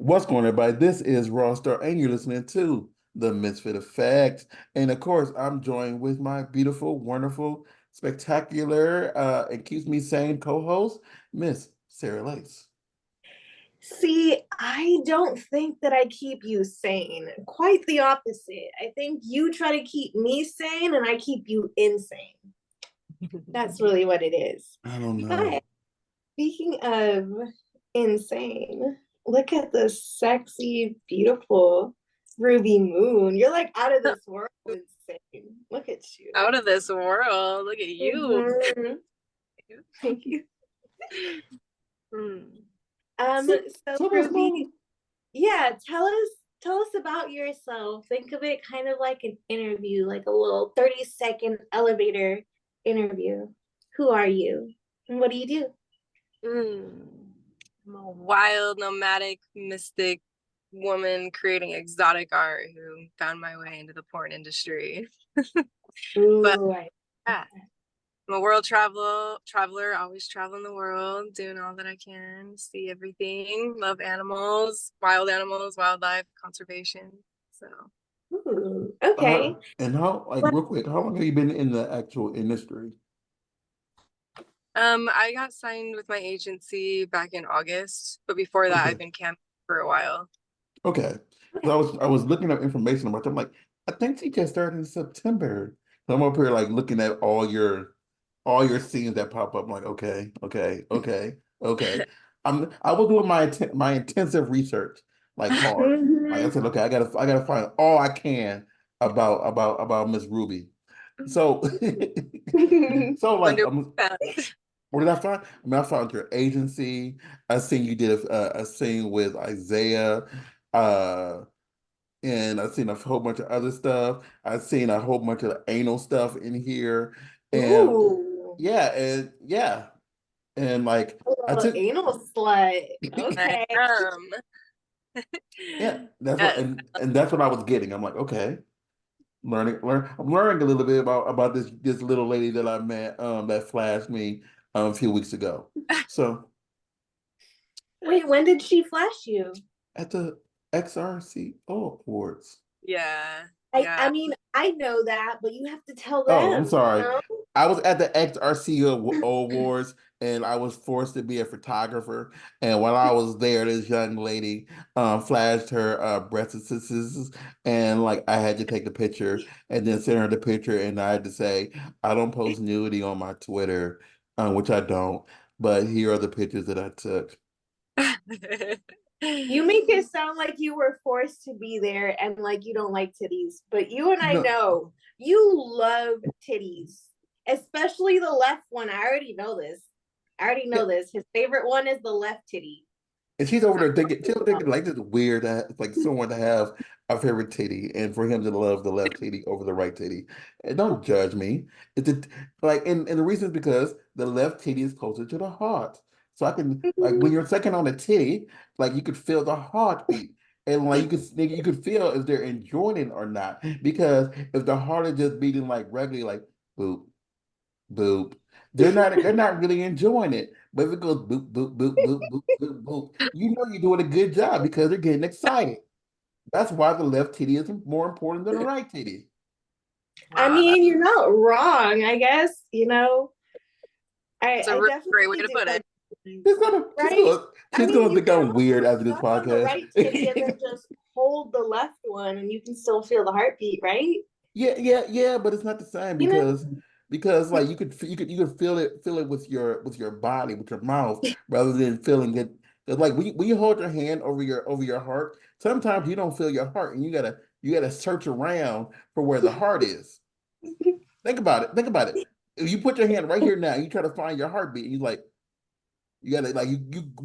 What's going on, everybody? This is Raw Star, and you're listening to The Misfit Effect. And of course, I'm joined with my beautiful, wonderful, spectacular, and keeps me sane co-host, Miss Sarah Lace. See, I don't think that I keep you sane. Quite the opposite. I think you try to keep me sane and I keep you insane. That's really what it is. I don't But know. speaking of insane, look at this sexy, beautiful Ruby Moon. You're like out of this world insane. Look at you. Out of this world. Look at you. Mhm. Thank you. Hmm. So Super Ruby, smooth. yeah, tell us about yourself. Think of it kind of like an interview, like a little 30-second elevator interview. Who are you? And what do you do? I'm a wild, nomadic, mystic woman creating exotic art who found my way into the porn industry. But Ooh, I yeah, I'm a world traveler, always traveling the world, doing all that I can, see everything, love animals, wildlife, conservation. So ooh, okay. And how, like, Well, real quick, how long have you been in the actual industry? I got signed with my agency back in August, but before that Okay, I've been camping for a while. okay. So I was looking up information about you. I'm like, I think she just started in September. So I'm up here like looking at all your scenes that pop up. I'm like, okay, okay, okay, okay. I was doing my intensive research, like hard. Like I mhm. said, okay, I gotta find all I can about Miss Ruby. So so like Wonder what what did I find? I mean, I found your agency. I seen you did a scene with Isaiah, uh, and I've seen a whole bunch of other stuff. I've seen a whole bunch of anal stuff in here, and Ooh, yeah, and like a I little took anal slut. I Okay. am. yeah, that's what Yes. and that's what I was getting. I'm like, okay, I'm learning a little bit about this little lady that I met that flashed me a few weeks ago. So Wait, when did she flash you? at the XRCO Awards. Yeah. I Yeah. mean, I know that, but you have to tell Oh, I'm them, you sorry. know? I was at the XRCO Awards and I was forced to be a photographer. And while I was there, this young lady flashed her breasts and like I had to take a picture and then send her the picture and I had to say, I don't post nudity on my Twitter, which I don't, but here are the pictures that I took. You make it sound like you were forced to be there and like you don't like titties, but you and I No, know you love titties, especially the left one. I already know this. I already yeah. know this. His favorite one is the left titty. And she's over there thinking, she's thinking like this is weird that like someone to have a favorite titty and for him to love the left titty over the right titty. And don't judge me. It's a, like and the reason is because the left titty is closer to the heart. So I can like when you're second on the titty, like you could feel the heartbeat. And like you could feel if they're enjoying it or not. Because if the heart is just beating like regularly, like boop, boop. They're not really enjoying it. But if it goes boop, boop, boop, boop, boop, boop, boop, you know you're doing a good job because they're getting excited. That's why the left titty is more important than the right titty. I Wow, mean, you're not wrong, I guess, that's a I really great way definitely to do put like it. titties, She's gonna she's right? gonna I she's mean, gonna you think can I'm weird also after this suck on the podcast. right titty and then just hold the left one and you can still feel the heartbeat, right? Yeah, yeah, yeah, but it's not the same You know? because like you could feel it with your body, with your mouth, rather than feeling it. It's like when you hold your hand over your heart, sometimes you don't feel your heart, and you gotta search around for where the heart is. Think about it. Think about it. If you put your hand right here now, you try to find your heartbeat, and you gotta like you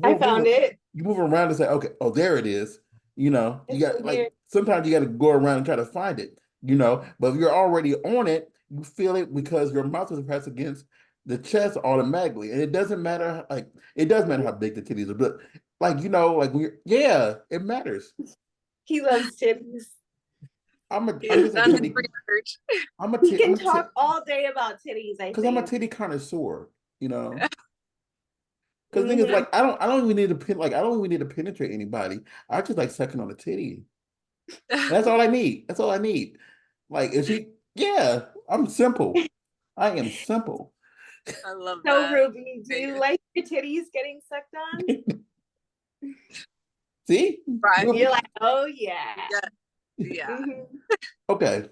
I move, found it. you move around and say, okay, oh there it is. You It's got in like here. sometimes you got to go around and try to find it. But if you're already on it, you feel it because your mouth is pressed against the chest automatically, and it doesn't matter. Like it does matter how big the titties are, but like like when yeah, it matters. He loves titties. I'm It's just a not his titty. research. He I'm can a tit talk all day about titties, I because I'm a think. titty connoisseur. You know. Because the thing is, like, I don't even need to like, I don't even need to penetrate anybody. I just like sucking on the titty. That's all I need. That's all I need. Like, if she, yeah, I'm simple. I am simple. I love So, that. Ruby, do you like your titties getting sucked on? See? Right. You're like, oh yeah. Yeah. Yeah. Mhm. Okay.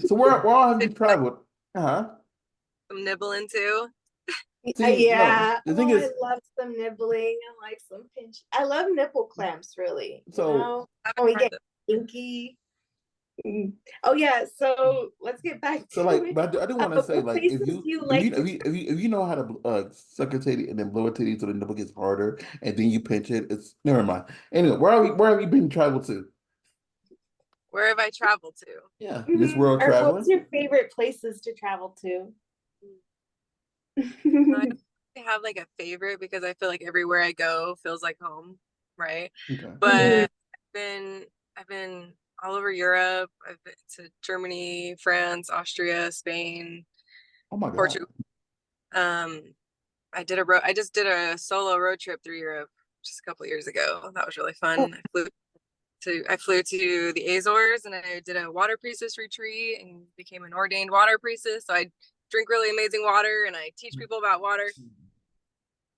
So where all have you Did you like traveled? Uh-huh. some nibbling too? See, no. Yeah. The thing Oh, I is, love some nibbling. I like some pinch. I love nipple clamps, really. You so know, I when haven't we tried get that. kinky. Mm. Oh yeah. So let's get back so to like, it. but I do want to say, What like, places do you like to travel? if you know how to suck a titty and then blow a titty so the nipple gets harder and then you pinch it, it's never mind. Anyway, where have you been traveled to? Where have I traveled to? Yeah, Miss Mhm. World Or what's traveling. your favorite places to travel to? I don't really have like a favorite because I feel like everywhere I go feels like home, right? Okay. Mhm. But I've been all over Europe. I've been to Germany, France, Austria, Spain, Oh my God. Portugal. Um, I just did a solo road trip through Europe just a couple years ago. That was really fun. I flew to the Azores and I did a water priestess retreat and became an ordained water priestess. So I drink really amazing water and I teach people about water.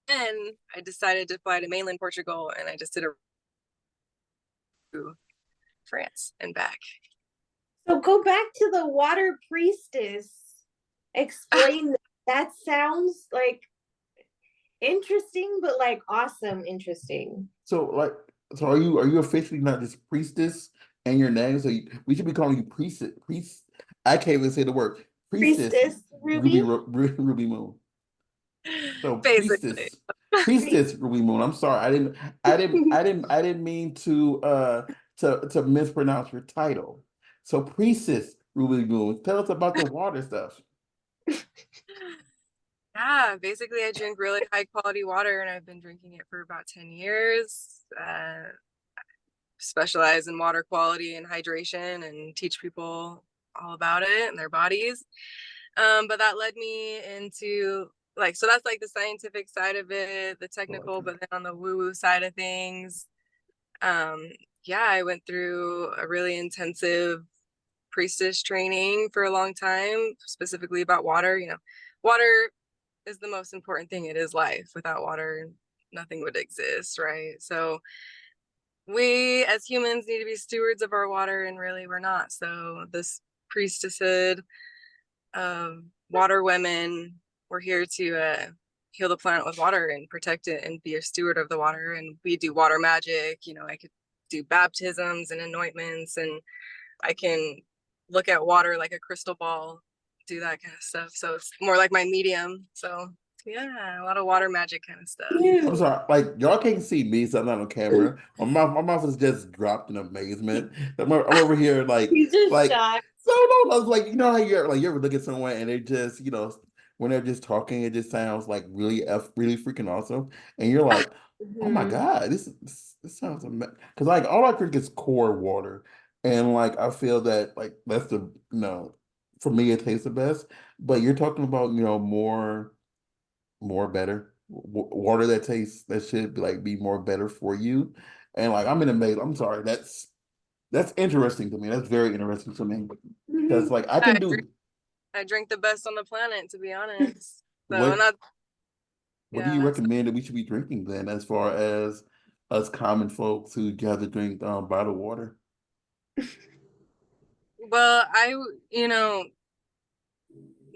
And I decided to fly to mainland Portugal and I just did a to France and back. So go back to the water priestess. Explain that. That sounds like interesting, but like awesome interesting. So like, so are you officially not just priestess and your name? So we should be calling you priest. I can't even say the word priestess. Priestess Ruby? Ruby Moon. So Basically. priestess Ruby Moon. I'm sorry, I didn't mean to mispronounce your title. So priestess Ruby Moon. Tell us about the water stuff. Yeah, basically I drink really high quality water and I've been drinking it for about 10 years. Specialize in water quality and hydration and teach people all about it and their bodies. But that led me into like, so that's like the scientific side of it, the Oh, I technical, drink. but then on the woo-woo side of things, um, yeah, I went through a really intensive priestess training for a long time, specifically about water. You know, water is the most important thing. It is life. Without water, nothing would exist, right? So we as humans need to be stewards of our water, and really we're not. So this priestesshood of water women, we're here to heal the planet with water and protect it and be a steward of the water. And we do water magic. You know, I could do baptisms and anointments, and I can look at water like a crystal ball, do that kind of stuff. So it's more like my medium. So yeah, a lot of water magic kind of stuff. I'm Ew. sorry, like y'all can't see me, so I'm not on camera. My mouth is just dropped in amazement. I'm over here He's just like shocked. no, like you know how you ever look at someone and they just when they're just talking, it just sounds like really freaking awesome, and you're like, oh my Mhm. God, this sounds amazing. Because like all I drink is core water, and like I feel that like that's the for me it tastes the best. But you're talking about more better water that tastes that should like be more better for you, and like I'm in a maze. I'm sorry, that's interesting to me. That's very interesting to me because Mhm. like I I can drink, do I drink the best on the planet, to be honest. So, and what that, what do yeah, you that's, recommend that we should be drinking then as far as us common folks who have to drink bottled water? well, you know,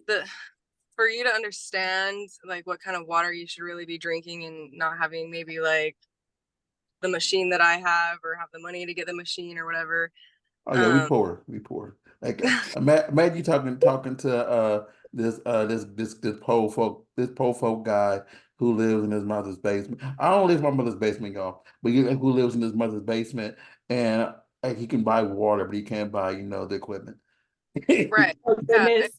the, for you to understand like what kind of water you should really be drinking and not having maybe like the machine that I have or have the money to get the machine or whatever. Oh yeah, Um, we pour. Like imagine you talking to this pole folk guy who lives in his mother's basement. I don't live in my mother's basement, y'all, but who lives in his mother's basement and like, he can buy water, but he can't buy the equipment. right. Oh Yeah, goodness.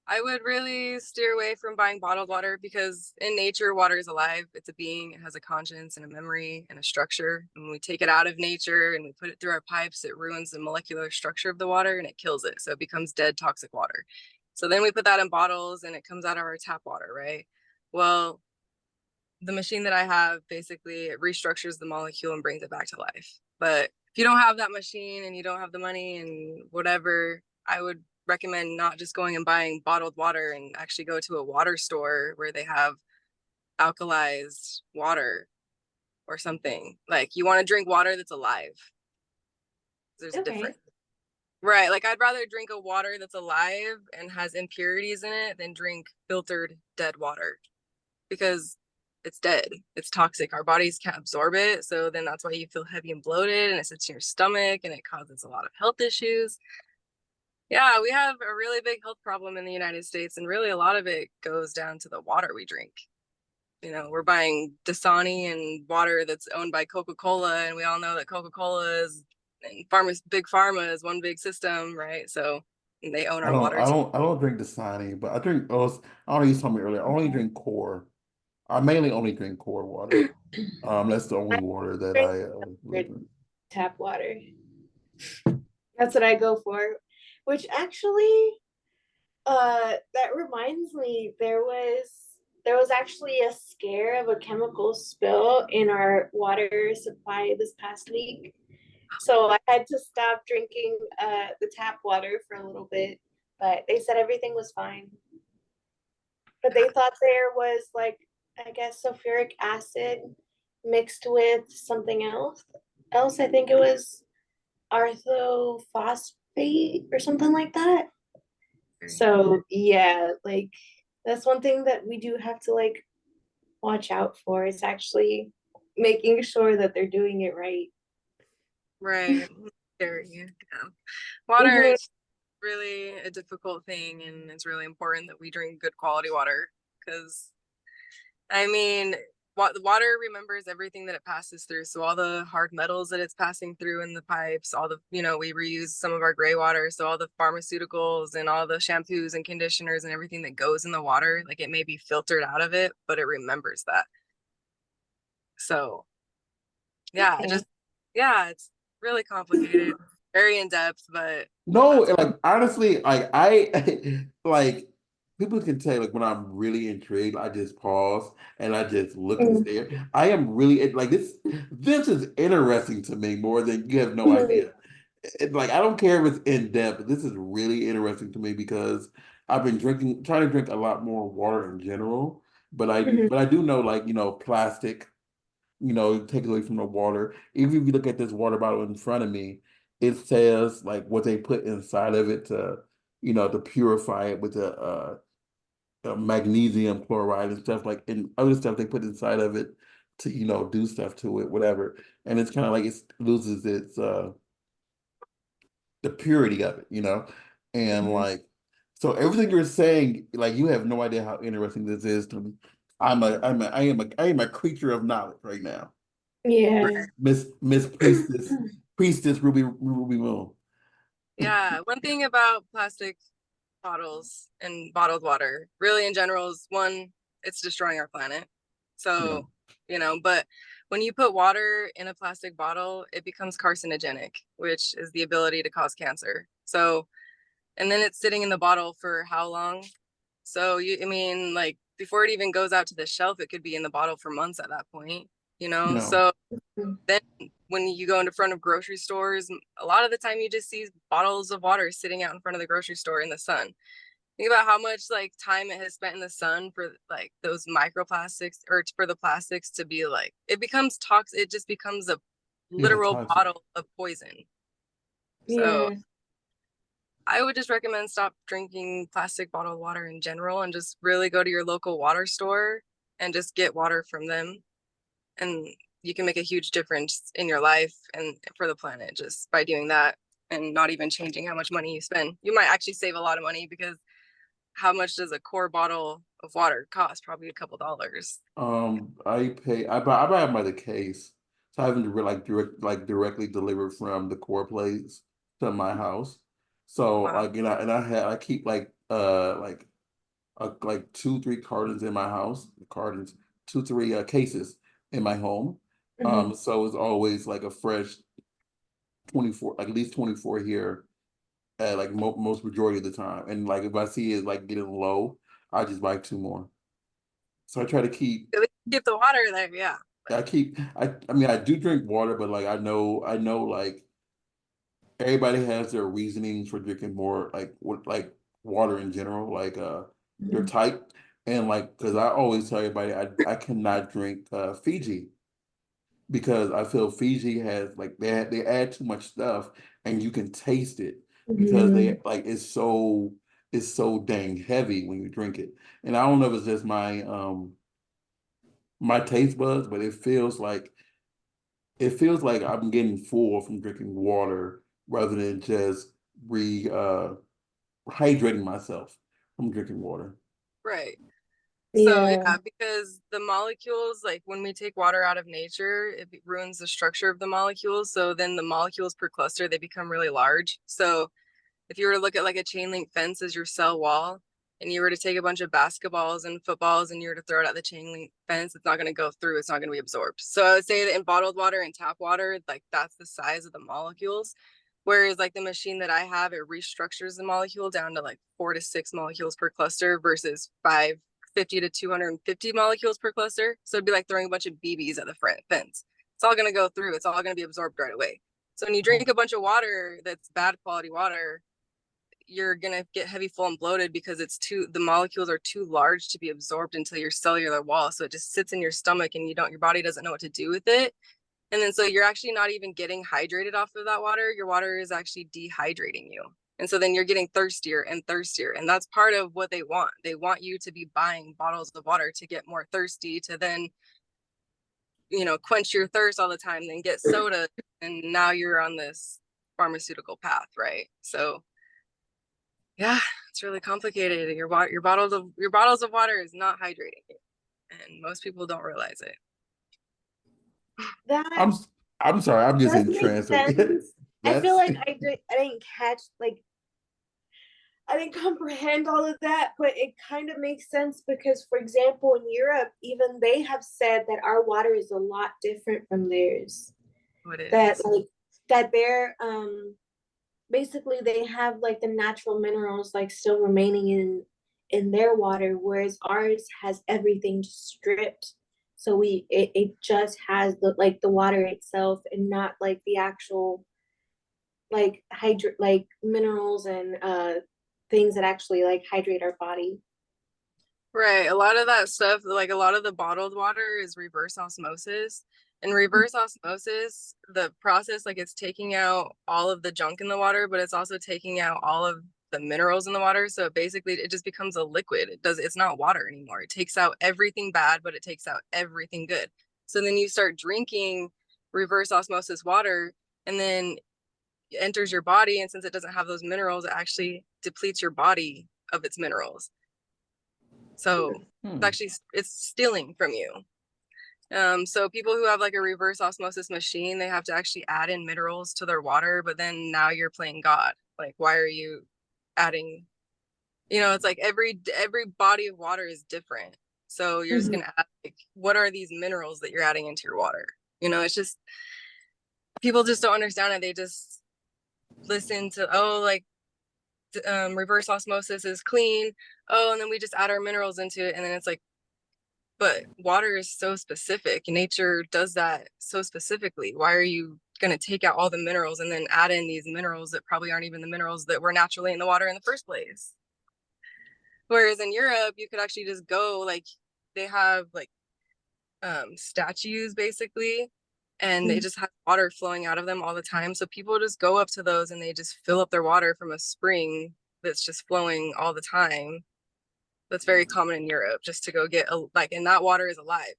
I would really steer away from buying bottled water because in nature, water is alive. It's a being. It has a conscience and a memory and a structure. And when we take it out of nature and we put it through our pipes, it ruins the molecular structure of the water and it kills it. So it becomes dead, toxic water. So then we put that in bottles and it comes out of our tap water, right? Well, the machine that I have basically it restructures the molecule and brings it back to life. But if you don't have that machine and you don't have the money and whatever, I would recommend not just going and buying bottled water and actually go to a water store where they have alkalized water or something. Like you want to drink water that's alive. There's a Okay. difference. Right. Like I'd rather drink a water that's alive and has impurities in it than drink filtered dead water because it's dead. It's toxic. Our bodies can't absorb it. So then that's why you feel heavy and bloated and it sits in your stomach and it causes a lot of health issues. Yeah, we have a really big health problem in the United States, and really a lot of it goes down to the water we drink. You know, we're buying Dasani and water that's owned by Coca-Cola, and we all know that Coca-Cola is and big pharma is one big system, right? So they own our water too. I don't drink Dasani, but I drink. Oh, I don't know. You told me earlier. I only drink core. I mainly only drink core water. That's the only I water that drink I really drink. tap water. That's what I go for. Which actually, that reminds me, there was actually a scare of a chemical spill in our water supply this past week. So I had to stop drinking the tap water for a little bit, but they said everything was fine. But they thought there was like, I guess, sulfuric acid mixed with something else. I think it was orthophosphate or something like that. So yeah, like that's one thing that we do have to like watch out for is actually making sure that they're doing it right. Right. Scary. Yeah. Water Mhm. is really a difficult thing, and it's really important that we drink good quality water because I mean, the water remembers everything that it passes through. So all the hard metals that it's passing through in the pipes, all the, we reuse some of our gray water. So all the pharmaceuticals and all the shampoos and conditioners and everything that goes in the water, like it may be filtered out of it, but it remembers that. So yeah, Okay. yeah, it's really complicated, very in depth, but No, that's like honestly, like I like people can tell like when I'm really intrigued, I just pause and I just look and Mhm. stare. I am really like this. This is interesting to me more than you have no Mhm. idea. Like I don't care if it's in depth, but this is really interesting to me because I've been trying to drink a lot more water in general. Mhm. But I do know like plastic take away from the water. Even if you look at this water bottle in front of me, it says like what they put inside of it to purify it with magnesium chloride and stuff like and other stuff they put inside of it to do stuff to it, whatever. And it's kind of like it loses its the purity of it. And Mhm. like so everything you're saying, like you have no idea how interesting this is to me. I am a creature of knowledge right now. Yeah. Miss Priestess Ruby Moon. yeah. One thing about plastic bottles and bottled water, really in general, is one, it's destroying our planet. Yeah, So, but when you put water in a plastic bottle, it becomes carcinogenic, which is the ability to cause cancer. So, and then it's sitting in the bottle for how long? So I mean, like before it even goes out to the shelf, it could be in the bottle for months at that point, you know? yeah, So then when you go into front of grocery stores, a lot of the time you just see bottles of water sitting out in front of the grocery store in the sun. Think about how much like time it has spent in the sun for like those microplastics or for the plastics to be like it becomes toxic. It just becomes a yeah, literal toxic. bottle of poison. So Yeah. I would just recommend stop drinking plastic bottled water in general and just really go to your local water store and just get water from them. And you can make a huge difference in your life and for the planet just by doing that and not even changing how much money you spend. You might actually save a lot of money because how much does a core bottle of water cost? Probably a couple dollars. I buy them by the case, so I haven't directly delivered from the core place to my house. So Wow. like I keep like 2 3 cartons in my house, cartons 2 3 cases in my home. Mhm. So it's always like a fresh 24, like at least 24 here like most majority of the time. And like if I see it like getting low, I just buy two more. So I try to keep At least keep the water there, yeah. I mean I do drink water, but like I know like everybody has their reasonings for drinking more like what like water in general, like their Mhm. type. And like because I always tell everybody I cannot drink Fiji because I feel Fiji has like they add too much stuff and you can taste it because Mhm. they like it's so dang heavy when you drink it. And I don't know if it's just my taste buds, but it feels like I'm getting full from drinking water rather than just re hydrating myself from drinking water. Right. So Yeah. yeah, because the molecules, like when we take water out of nature, it ruins the structure of the molecules. So then the molecules per cluster, they become really large. So if you were to look at like a chain link fence as your cell wall, and you were to take a bunch of basketballs and footballs and you were to throw it at the chain link fence, it's not going to go through. It's not going to be absorbed. So I would say that in bottled water and tap water, like that's the size of the molecules. Whereas like the machine that I have, it restructures the molecule down to like 4 to 6 molecules per cluster versus 550 to 250 molecules per cluster. So it'd be like throwing a bunch of BBs at the front fence. It's all going to go through. It's all going to be absorbed right away. So when you drink a bunch of water that's bad quality water, you're gonna get heavy, full, and bloated because the molecules are too large to be absorbed into your cellular wall. So it just sits in your stomach and your body doesn't know what to do with it. And then so you're actually not even getting hydrated off of that water. Your water is actually dehydrating you. And so then you're getting thirstier and thirstier. And that's part of what they want. They want you to be buying bottles of water to get more thirsty, to then, quench your thirst all the time, then get soda. And now you're on this pharmaceutical path, right? So yeah, it's really complicated. Your bottles of water is not hydrating you, and most people don't realize it. That I'm I'm sorry, I'm just does in make trance. sense. I feel That's like I didn't catch like I didn't comprehend all of that, but it kind of makes sense because, for example, in Europe, even they have said that our water is a lot different from theirs. What That is? like that they're basically they have like the natural minerals like still remaining in their water, whereas ours has everything stripped. So it just has the water itself and not like the actual like like minerals and things that actually like hydrate our body. Right. A lot of that stuff, like a lot of the bottled water, is reverse osmosis. And reverse osmosis, the process, like it's taking out all of the junk in the water, but it's also taking out all of the minerals in the water. So basically, it just becomes a liquid. It's not water anymore. It takes out everything bad, but it takes out everything good. So then you start drinking reverse osmosis water, and then it enters your body. And since it doesn't have those minerals, it actually depletes your body of its minerals. So hmm. it's stealing from you. So people who have like a reverse osmosis machine, they have to actually add in minerals to their water, but then now you're playing God. Like, why are you adding? It's like every body of water is different. So you're just Mhm. gonna add like, what are these minerals that you're adding into your water? It's just people just don't understand it. They just listen to like reverse osmosis is clean. Oh, and then we just add our minerals into it, and then it's like, but water is so specific. Nature does that so specifically. Why are you going to take out all the minerals and then add in these minerals that probably aren't even the minerals that were naturally in the water in the first place? Whereas in Europe, you could actually just go like they have like statues basically, and they just have water flowing out of them all the time. So people just go up to those and they just fill up their water from a spring that's just flowing all the time. That's very common in Europe, just to go get and that water is alive.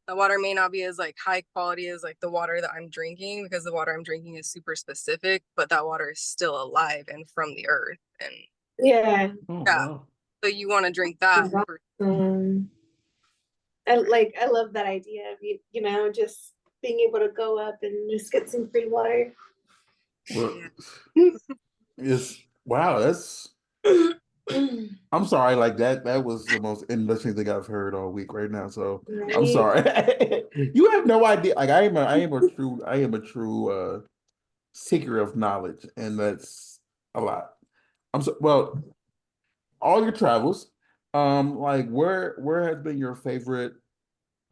The water may not be as like high quality as like the water that I'm drinking, because the water I'm drinking is super specific, but that water is still alive and from the earth. And Yeah. Oh yeah, wow. so you want to drink that for Um, I love that idea of just being able to go up and just get some free water. Well, yeah. it's wow, that's I'm sorry, like that was the most interesting thing I've heard all week right now. So I'm Right. sorry. You have no idea. Like I am a true seeker of knowledge, and that's a lot. I'm so well, all your travels. Like where has been your favorite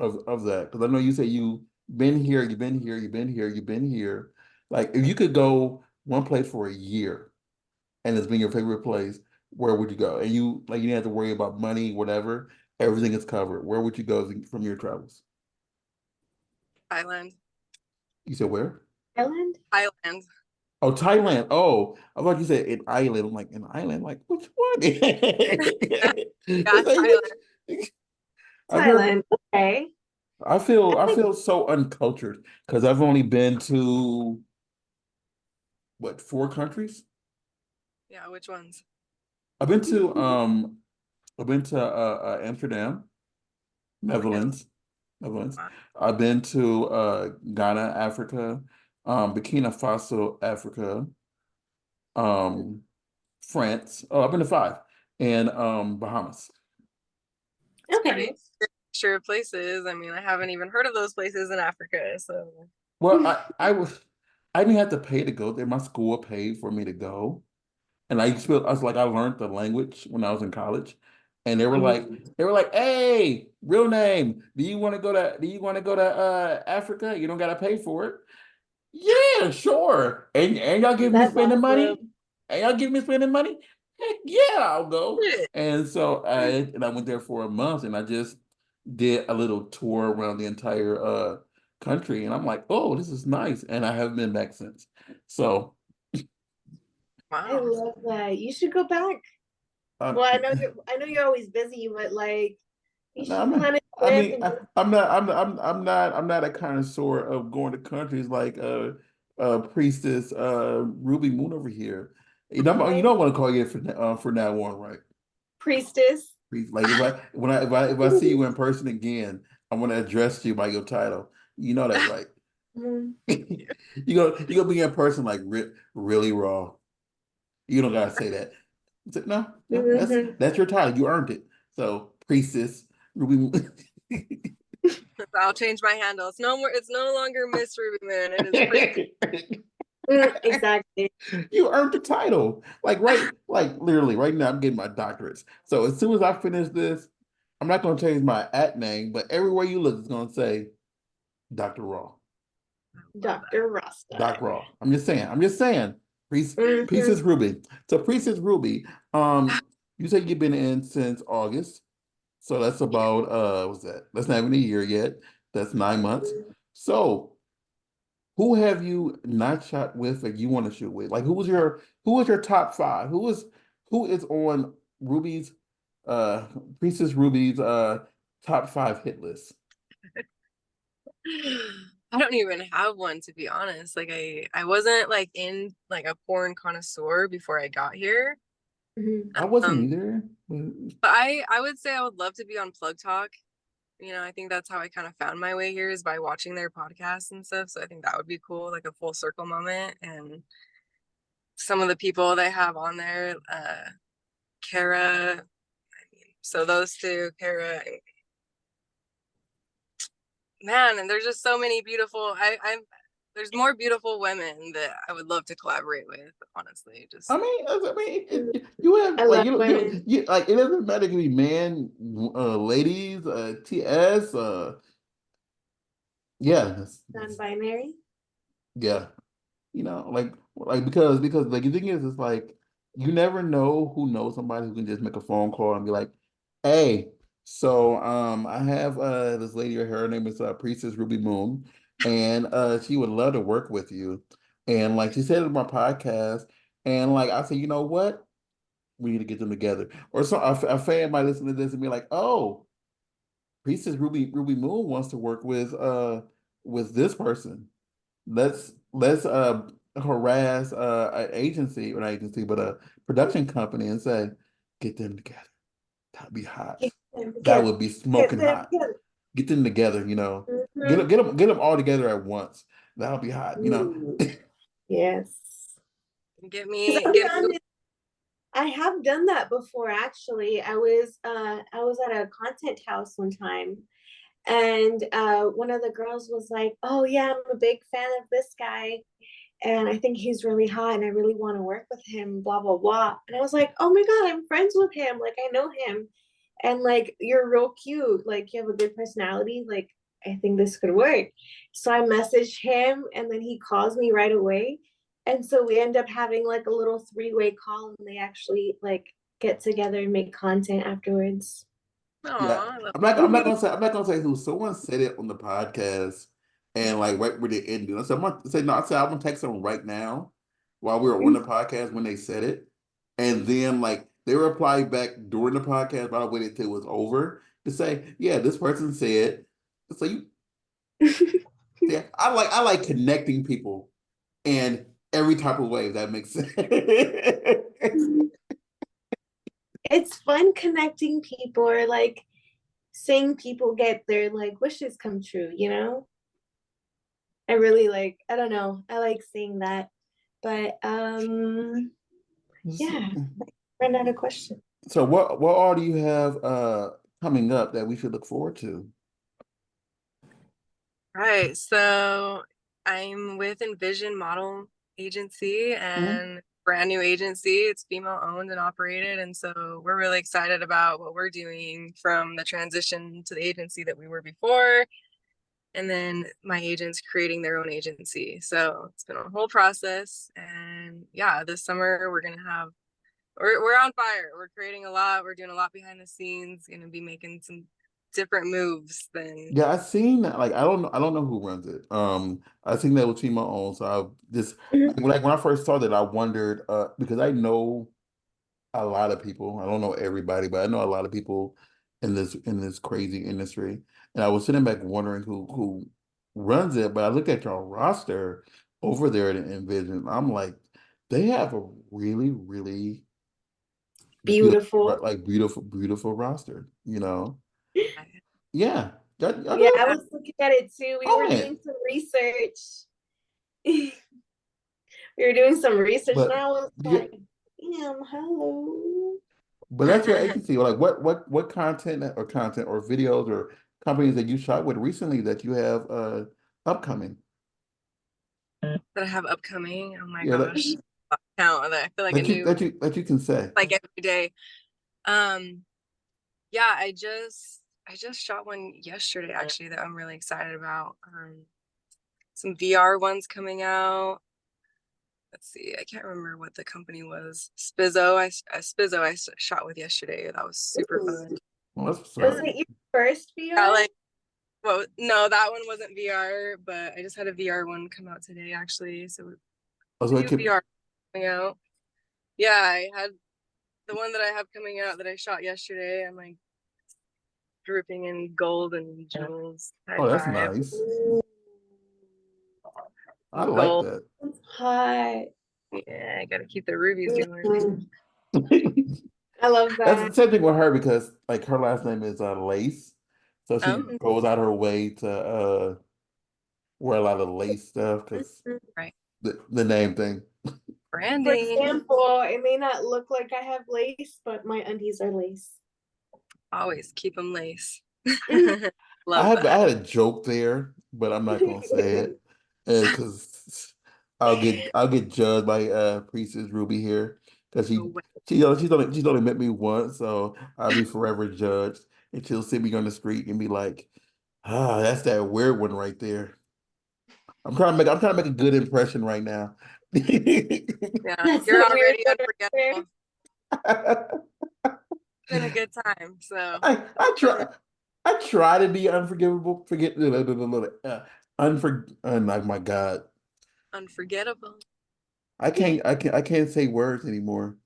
of that? Because I know you say you been here, you've been here, you've been here, you've been here. Like if you could go one place for a year and it's been your favorite place, where would you go? And you like you didn't have to worry about money, whatever. Everything is covered. Where would you go from your travels? Thailand. You said where? Island? Thailand. Oh, Thailand. Oh, I thought you said an island. I'm like an island. Like which one? Yeah, It's like Thailand. which? I've heard. Thailand. Okay. I I think feel so uncultured because I've only been to what, 4 countries? Yeah, which ones? I've been to Amsterdam, Okay. Netherlands, Netherlands. Wow. I've been to Ghana, Africa, Burkina Faso, Africa, um, France. Oh, I've been to 5, and Bahamas. It's pretty okay. sure places. I mean, I haven't even heard of those places in Africa. So, Well, I didn't have to pay to go there. My school paid for me to go. And I was like, I learned the language when I was in college. And they were like, hey, real name, do you want to go to Africa? You don't gotta pay for it. Yeah, sure. And y'all give me That's spending awesome. money? And y'all give me spending money? Heck yeah, I'll go. yeah. And so I went there for a month and I just did a little tour around the entire country. And I'm like, oh, this is nice. And I haven't been back since. So I Wow. love that. You should go back. um, Well, I know you're always busy, but like you no, should plan a trip and just I'm not a connoisseur of going to countries like Priestess Ruby Moon over here. You okay. don't want to call you for now on, right? Priestess. Like if I see you in person again, I want to address you by your title. You know that, right? Mhm. You gonna be in person like really raw. You don't gotta say that. No, no, Mhm. that's your title. You earned it. So Priestess Ruby Moon. I'll change my handle. It's no more. It's no longer Miss Ruby Moon. It is Priest. Exactly. You earned the title. Like literally right now I'm getting my doctorates. So as soon as I finish this, I'm not gonna change my at name, but everywhere you look, it's gonna say Dr. Raw. Love that. Dr. Rasta. Doc Raw. I'm just saying. I'm just saying. Priestess Hmm. Ruby. So Priestess Ruby, you said you've been in since August. So that's Yeah. about what's that? That's not even a year yet. That's 9 months. So who have you not shot with that you want to shoot with? Like who was your top 5? Who is on Ruby's uh Princess Ruby's top 5 hit list? I don't even have one to be honest. Like I wasn't like in like a porn connoisseur before I got here. I wasn't Um, either. but I would say I would love to be on Plug Talk. You know, I think that's how I kind of found my way here is by watching their podcasts and stuff. So I think that would be cool, like a full circle moment. And some of the people they have on there, Kara. I mean, so those two, Kara, and man, and there's just so many beautiful. I'm there's more beautiful women that I would love to collaborate with. Honestly, just You have I like love women. you like it doesn't matter if you be man, ladies, TS, yeah, Non-binary. yeah. Because like the thing is, it's like you never know who knows somebody who can just make a phone call and be like, "Hey, so I have this lady. Her name is Priestess Ruby Moon, and she would love to work with you." And like she said in my podcast, and like I said, you know what? We need to get them together. Or so a fan might listen to this and be like, "Oh, Priestess Ruby Moon wants to work with this person." Let's harass an agency or not agency, but a production company and say, get them together. That'd be hot. Get them That together. would be Get smoking them hot. together. Get them together, you know. Mhm. Get them all together at once. That'll be hot, you know. Ooh, yes. get Because me get me. I have done that before actually. I was at a content house one time and one of the girls was like, "Oh yeah, I'm a big fan of this guy and I think he's really hot and I really want to work with him, blah blah blah." And I was like, "Oh my god, I'm friends with him. Like I know him." and like you're real cute, like you have a good personality, like I think this could work. So I messaged him and then he calls me right away. And so we end up having like a little three-way call and they actually like get together and make content afterwards. Yeah, Aw, I love I'm not gonna say who. Someone said it on the podcast, and like right where they ended. I said, I'm gonna text them right now while we were on the podcast when they said it, and then like they replied back during the podcast, but I waited till it was over to say, yeah, this person said. So you, yeah, I like connecting people in every type of way. If that makes sense. It's fun connecting people or like seeing people get their like wishes come true, you know? I really like, I don't know, I like seeing that. But yeah, ran out of question. So what all do you have coming up that we should look forward to? Right. So I'm with Envision Model Agency Mhm. and brand new agency. It's female owned and operated. And so we're really excited about what we're doing from the transition to the agency that we were before. And then my agents creating their own agency. So it's been a whole process. And yeah, this summer we're gonna have we're on fire. We're creating a lot. We're doing a lot behind the scenes, gonna be making some different moves than Yeah, I seen that. Like, I don't know who runs it. I seen that with Team My Own. So I just like when I first saw that, I wondered because I know a lot of people. I don't know everybody, but I know a lot of people in this crazy industry. And I was sitting back wondering who runs it. But I looked at your roster over there at Envision. I'm like, they have a really, really good, Beautiful. like beautiful roster. You know? Yeah, y'all Yeah, do I yeah. was looking at it too. We were own it. doing some research. We were doing some research and But I was yeah, like, damn, hello. but that's your agency. Like what content or videos or companies that you shot with recently that you have upcoming? that I have upcoming. Oh my Yeah, gosh. Count that I feel like a new that you can say. like every day. Um yeah, I just shot one yesterday actually that I'm really excited about. Some VR ones coming out. Let's see, I can't remember what the company was. Spizzo I shot with yesterday. That was super Ooh. fun. Well, that's what's Was up. it your first Yeah, VR? like well, no, that one wasn't VR, but I just had a VR one come out today actually. So Also, it new could, VR coming out. Yeah, I had the one that I have coming out that I shot yesterday. I'm like dripping in gold and jewels. High oh, that's five. nice. Ooh, I like Gold. that. that's hot. Yeah, I gotta keep the rubies going. Mhm. I love That's that. the same thing with her because like her last name is Lace, so she Oh, goes out her way to wear a lot of lace stuff because right. the name thing. For Branding. example, it may not look like I have lace, but my undies are lace. Always keep them lace. Mhm. Love I that. had a joke there, but I'm not gonna say it because I'll get judged by Priestess Ruby here because No way. she's only met me once, so I'll be forever judged, and she'll see me on the street and be like, ah, that's that weird one right there. I'm trying to make a good impression right now. Yeah, That's you're a weird already one right there. unforgettable. It's been a good time. So I I try to be unforgivable, like my God. unforgettable. I can't say words anymore.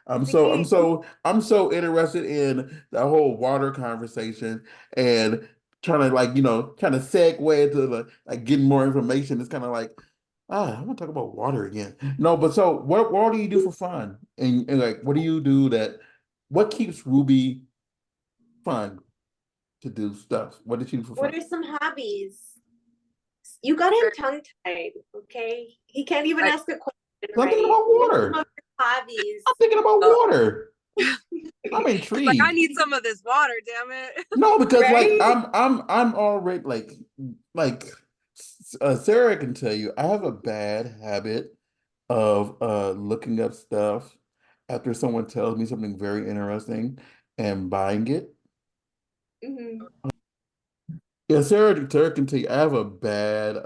We can't. I'm so interested in the whole water conversation and trying to like, trying to segue into the like getting more information. It's kind of like, I want to talk about water again. No, but so what do you do for fun? And like what do you do what keeps Ruby fun to do stuff? What did you do for What fun? are some hobbies? You got him Sure. tongue tied, okay? He can't even I, ask a question So I'm thinking right. about What are some water. of your hobbies? I'm thinking about oh, water. I'm he's like, I intrigued. need some of this water, damn it. No, because like Right? I'm already like Sarah can tell you, I have a bad habit of looking up stuff after someone tells me something very interesting, and buying it. Mhm. Yeah, Sarah can tell you I have a bad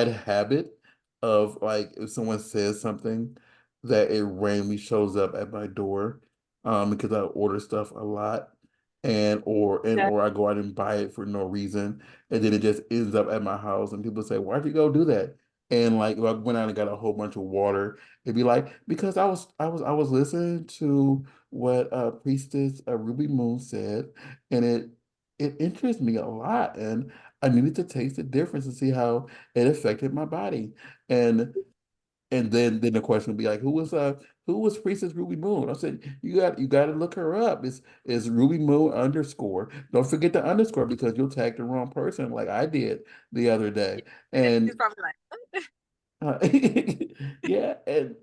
habit of like if someone says something that it randomly shows up at my door because I order stuff a lot Yeah. or I go out and buy it for no reason and then it just ends up at my house and people say, "Why'd you go do that?" And like if I went out and got a whole bunch of water, it'd be like because I was listening to what Priestess Ruby Moon said and it interests me a lot and I needed to taste the difference and see how it affected my body. And then the question would be like, who was Princess Ruby Moon? I said, you got to look her up. It's Ruby Moon underscore. Don't forget the underscore because you'll tag the wrong person like I did the other day. He's And probably like, "What?" uh, yeah, and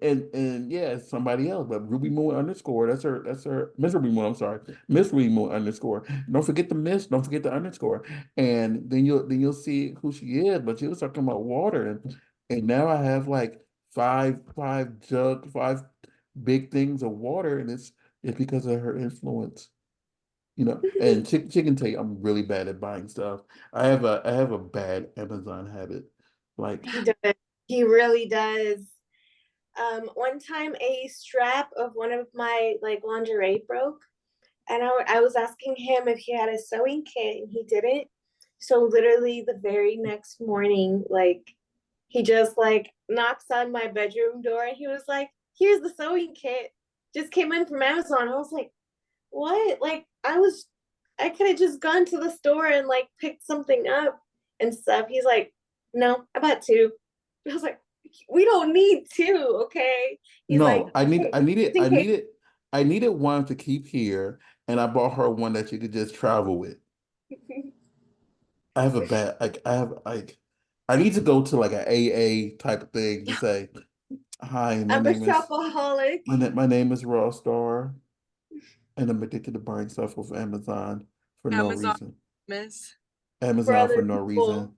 yeah, it's somebody else, but Ruby Moon underscore. That's her Miss Ruby Moon. I'm sorry, Miss Ruby Moon underscore. Don't forget the miss. Don't forget the underscore. And then you'll see who she is. But she was talking about water, and now I have like five big things of water, and it's because of her influence. You know, and chicken tell you I'm really bad at buying stuff. I have a bad Amazon habit. Like He does. He really does. One time a strap of one of my like lingerie broke, and I was asking him if he had a sewing kit, and he didn't. So literally the very next morning, like he just like knocks on my bedroom door, and he was like, "Here's the sewing kit. Just came in from Amazon." I was like, "What?" Like I could have just gone to the store and like picked something up and stuff. He's like, "No, I bought two." I was like, "We don't need two, okay?" He's like, no, "Okay, just in case." I needed one to keep here, and I bought her one that you could just travel with. I have a bad like I have like I need to go to like an AA type of thing to say, hi, I'm a shopaholic. my name is Raw Star, and I'm addicted to buying stuff off Amazon for no Amazon reason. miss. For Amazon for other no people. reason.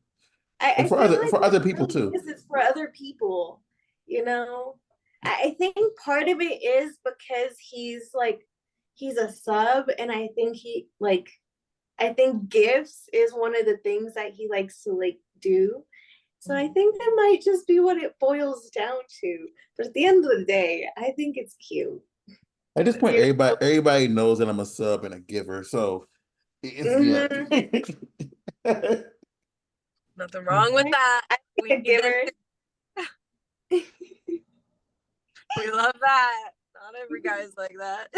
And I feel like for what other it people really too. is for other people, you know? I think part of it is because he's a sub, and I think I think gifts is one of the things that he likes to like do. So I think that might just be what it boils down to. But at the end of the day, I think it's cute. At this point, You everybody knows that I'm a sub and a giver, so it's yeah. know? Nothing wrong with that. I We think a need this. giver. We love that. Not every guy's like that.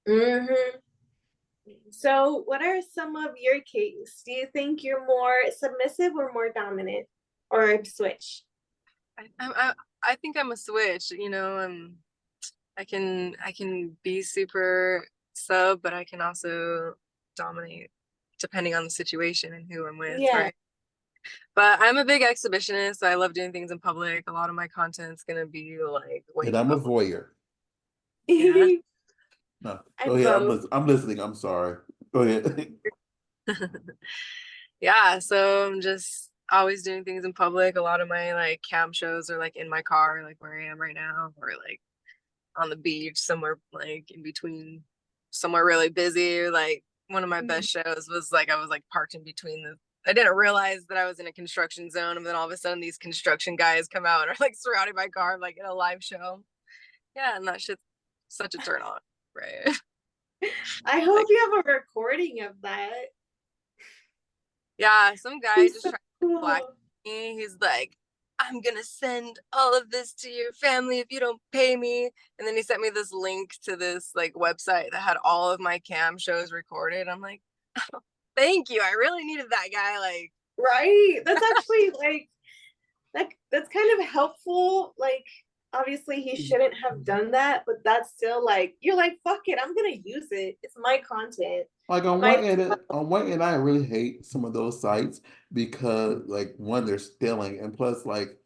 hmm So, what are some of your kinks? Do you think you're more submissive or more dominant, or switch? I think I'm a switch. I can be super sub, but I can also dominate depending on the situation and who I'm with, Yeah. right? But I'm a big exhibitionist, so I love doing things in public. A lot of my content's gonna be like way And I'm a public. voyeur. Yeah. No, go I'm ahead. both. I'm listening. I'm sorry. Go ahead. Yeah, so I'm just always doing things in public. A lot of my like cam shows are like in my car, like where I am right now, or like on the beach somewhere like in between somewhere really busy. Or, like one of my Mhm. best shows was like I was like parked in between the I didn't realize that I was in a construction zone, and then all of a sudden these construction guys come out and are like surrounding my car like in a live show. Yeah, and that shit's such a turn on, right? I hope Like, you have a recording of that. yeah, some guy It's just so tried to black cool. me. He's like, I'm gonna send all of this to your family if you don't pay me. And then he sent me this link to this like website that had all of my cam shows recorded. I'm like, thank you. I really needed that guy. Like, Right? That's actually like that's kind of helpful. Like obviously he shouldn't have done that, but that's still like you're like, fuck it, I'm gonna use it. It's my content. Like My on one end, I really hate some of those sites because like one, they're stealing, and plus like,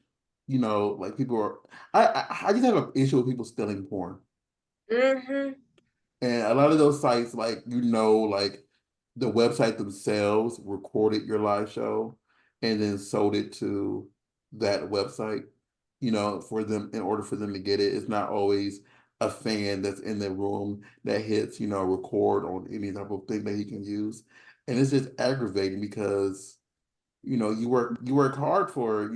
you know, like people are I just have an issue with people stealing porn. mm-hmm. And a lot of those sites, like, you know, like the website themselves recorded your live show and then sold it to that website, you know, for them in order for them to get it. It's not always a fan that's in the room that hits, record on any type of thing that he can use. And it's just aggravating because, you work hard for,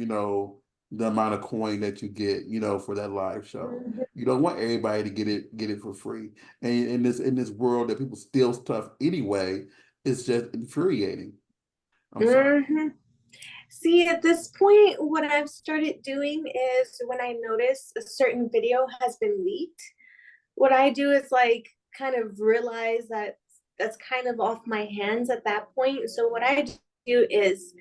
the amount of coin that you get, for that live show. You don't want everybody to get it for free. And in this world that people steal stuff anyway, it's just infuriating. I'm sorry. Mm-hmm. See, at this point, what I've started doing is when I notice a certain video has been leaked, what I do is like kind of realize that that's kind of off my hands at that point. So what I do is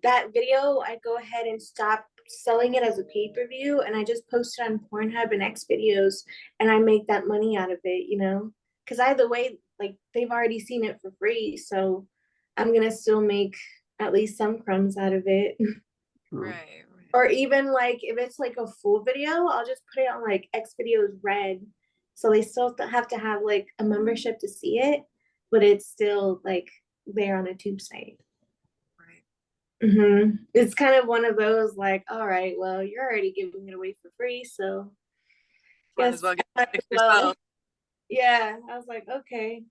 that video, I go ahead and stop selling it as a pay-per-view and I just post it on Pornhub and X videos and I make that money out of it. Because either way, like they've already seen it for free. So I'm gonna still make at least some crumbs out of it. True. Right. Or even like if it's like a full video, I'll just put it on like X videos red. So they still have to have like a membership to see it, but it's still like there on a tube site. Right. It's kind of one of those like, all right, well, you're already giving it away for free, so Might as yes, well get it well, yourself. yeah. I was like, okay.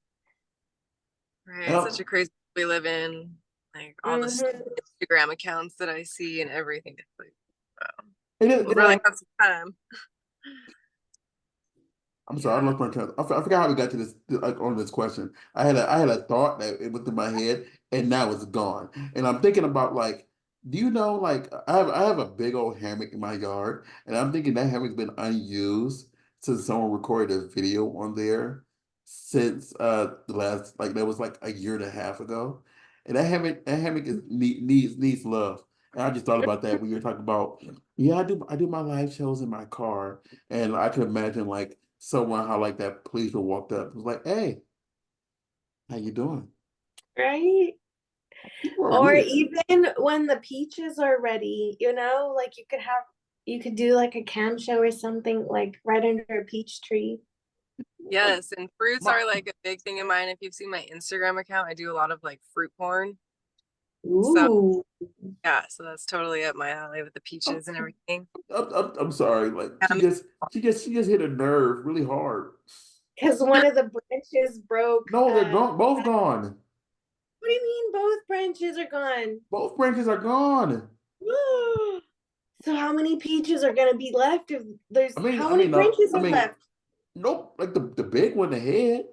Right. It's such a Oh, crazy world we live in. Like all the hmm Instagram accounts that I see and everything. It's like, wow. and People really have some time. I'm sorry, I Yeah. lost my train. I forgot how we got to this, like, on this question. I had a thought that it went through my head, and now it's gone. And I'm thinking about, like, do you know, like, I have a big old hammock in my yard, and I'm thinking that hammock's been unused since someone recorded a video on there since the last, like, that was like a year and a half ago. And that hammock needs love. And I just thought about that when you were talking about, yeah, I do my live shows in my car, and I could imagine, like, someone how, like, that policeman walked up, was like, "Hey, how you doing?" Right? People are Or weird. even when the peaches are ready, like you could do like a cam show or something like right under a peach tree. Like, Yes. And fruits my are like a big thing of mine. If you've seen my Instagram account, I do a lot of like fruit porn. So Ooh. yeah, so that's totally up my alley with the peaches and everything. I'm sorry, like, she Um, just she just hit a nerve really hard. Because one of the branches broke. No, they're gone, both gone. What do you mean both branches are gone? Both branches are gone. So how many peaches are gonna be left if there's I mean, how I many mean, no, branches I are mean, left? nope, like the big one ahead.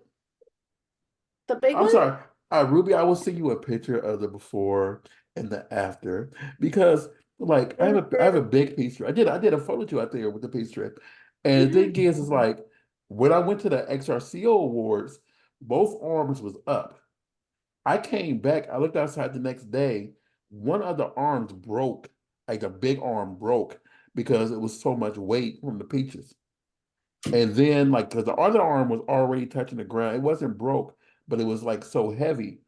The big I'm one? sorry. Ruby, I will send you a picture of the before and the after because, like, I have a big piece strip. I did a photo shoot out there with the piece strip. And the thing is like, when I went to the XRCO Awards, both arms was up. I came back, I looked outside the next day, one of the arms broke, like a big arm broke because it was so much weight from the peaches. And then, like, because the other arm was already touching the ground, it wasn't broke, but it was like so heavy.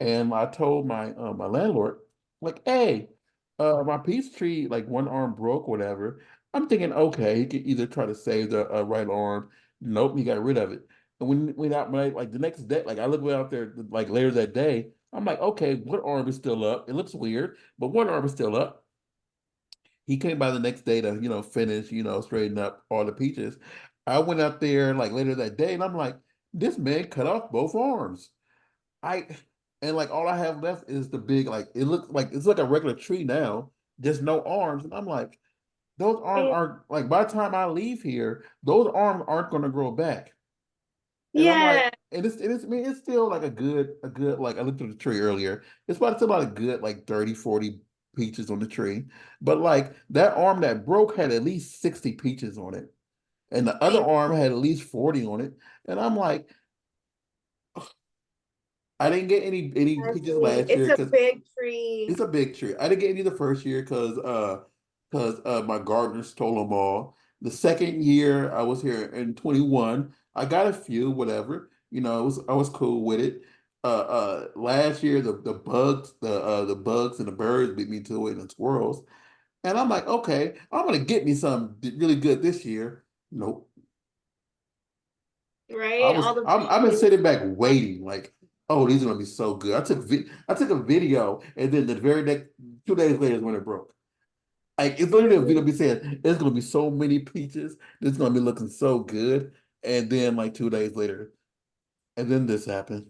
And I told my landlord, like, hey, my peach tree, like, one arm broke, whatever. I'm thinking, okay, he could either try to save the right arm. Nope, he got rid of it. And when I like the next day, like, I looked out there, like, later that day, I'm like, okay, one arm is still up. It looks weird, but one arm is still up. He came by the next day to, finish, straighten up all the peaches. I went out there like later that day and I'm like, this man cut off both arms. I and like all I have left is the big, like, it looks like it's like a regular tree now, just no arms. And I'm like, those arms aren't, like, by the time I leave here, those arms aren't gonna grow back. And I'm like, Yeah. I mean, it's still like a good, like, I looked at the tree earlier. It's about still about a good, like, 30, 40 peaches on the tree. But, like, that arm that broke had at least 60 peaches on it. And the other arm had at least 40 on it. And I'm like, I didn't get any I peaches mean, last it's year a because big tree. it's a big tree. I didn't get any the first year because my gardener stole them all. The second year I was here in 21, I got a few, whatever. I was cool with it. Last year the bugs and the birds beat me to it and the squirrels. And I'm like, okay, I'm gonna get me some really good this year. Nope. Right? All the I've been branches. sitting back waiting, like, oh, these are gonna be so good. I took a video, and then the very next 2 days later is when it broke. Like, it's literally a video Mhm. be saying there's gonna be so many peaches. It's gonna be looking so good. And then like 2 days later, and then this happened.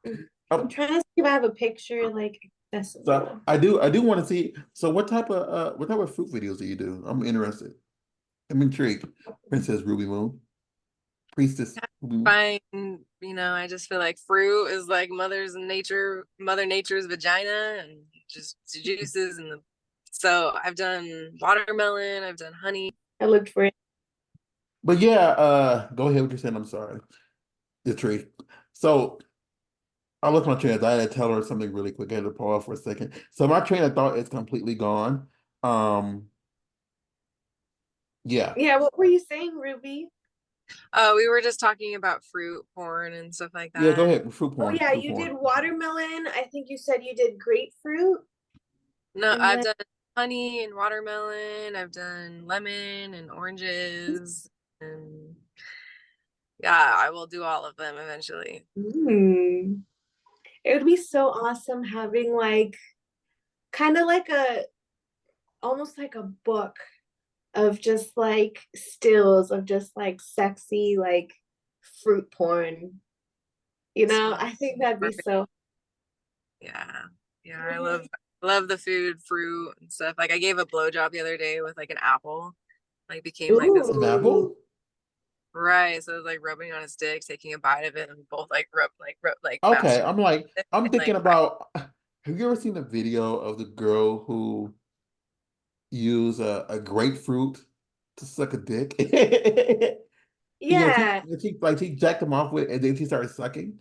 I'm Oh, trying to see if I have a picture like so accessible. I do want to see. So what type of fruit videos do you do? I'm interested. I'm intrigued. Princess Ruby Moon, Priestess Ruby Moon. Fine, I just feel like fruit is like Mother Nature's vagina, and just juices and the. So I've done watermelon, I've done honey. I looked for it. But yeah, go ahead with your saying. I'm sorry. The tree. So I lost my train of thought. I had to tell her something really quick. I had to pause for a second. So my train of thought is completely gone. Um, yeah. Yeah, what were you saying, Ruby? We were just talking about fruit porn and stuff like Yeah, go that. ahead. Fruit Oh porn. yeah, Fruit you porn. did watermelon. I think you said you did grapefruit, No, and I've then done honey and watermelon. I've done lemon and oranges, and yeah, I will do all of them eventually. mm, it would be so awesome having like kind of like a almost like a book of just like stills of just like sexy like fruit porn. So I think that'd be perfect. so. Yeah. Yeah, I love the food, fruit and stuff. Like I gave a blowjob the other day with like an apple. Like became like this. An Ooh, apple? Right. So it was like rubbing on his dick, taking a bite of it, and we both like rub like Okay. master I'm and thinking like about, have you ever seen the video of the girl who used a grapefruit to suck a dick? yeah. She jacked him off with, and then she started sucking.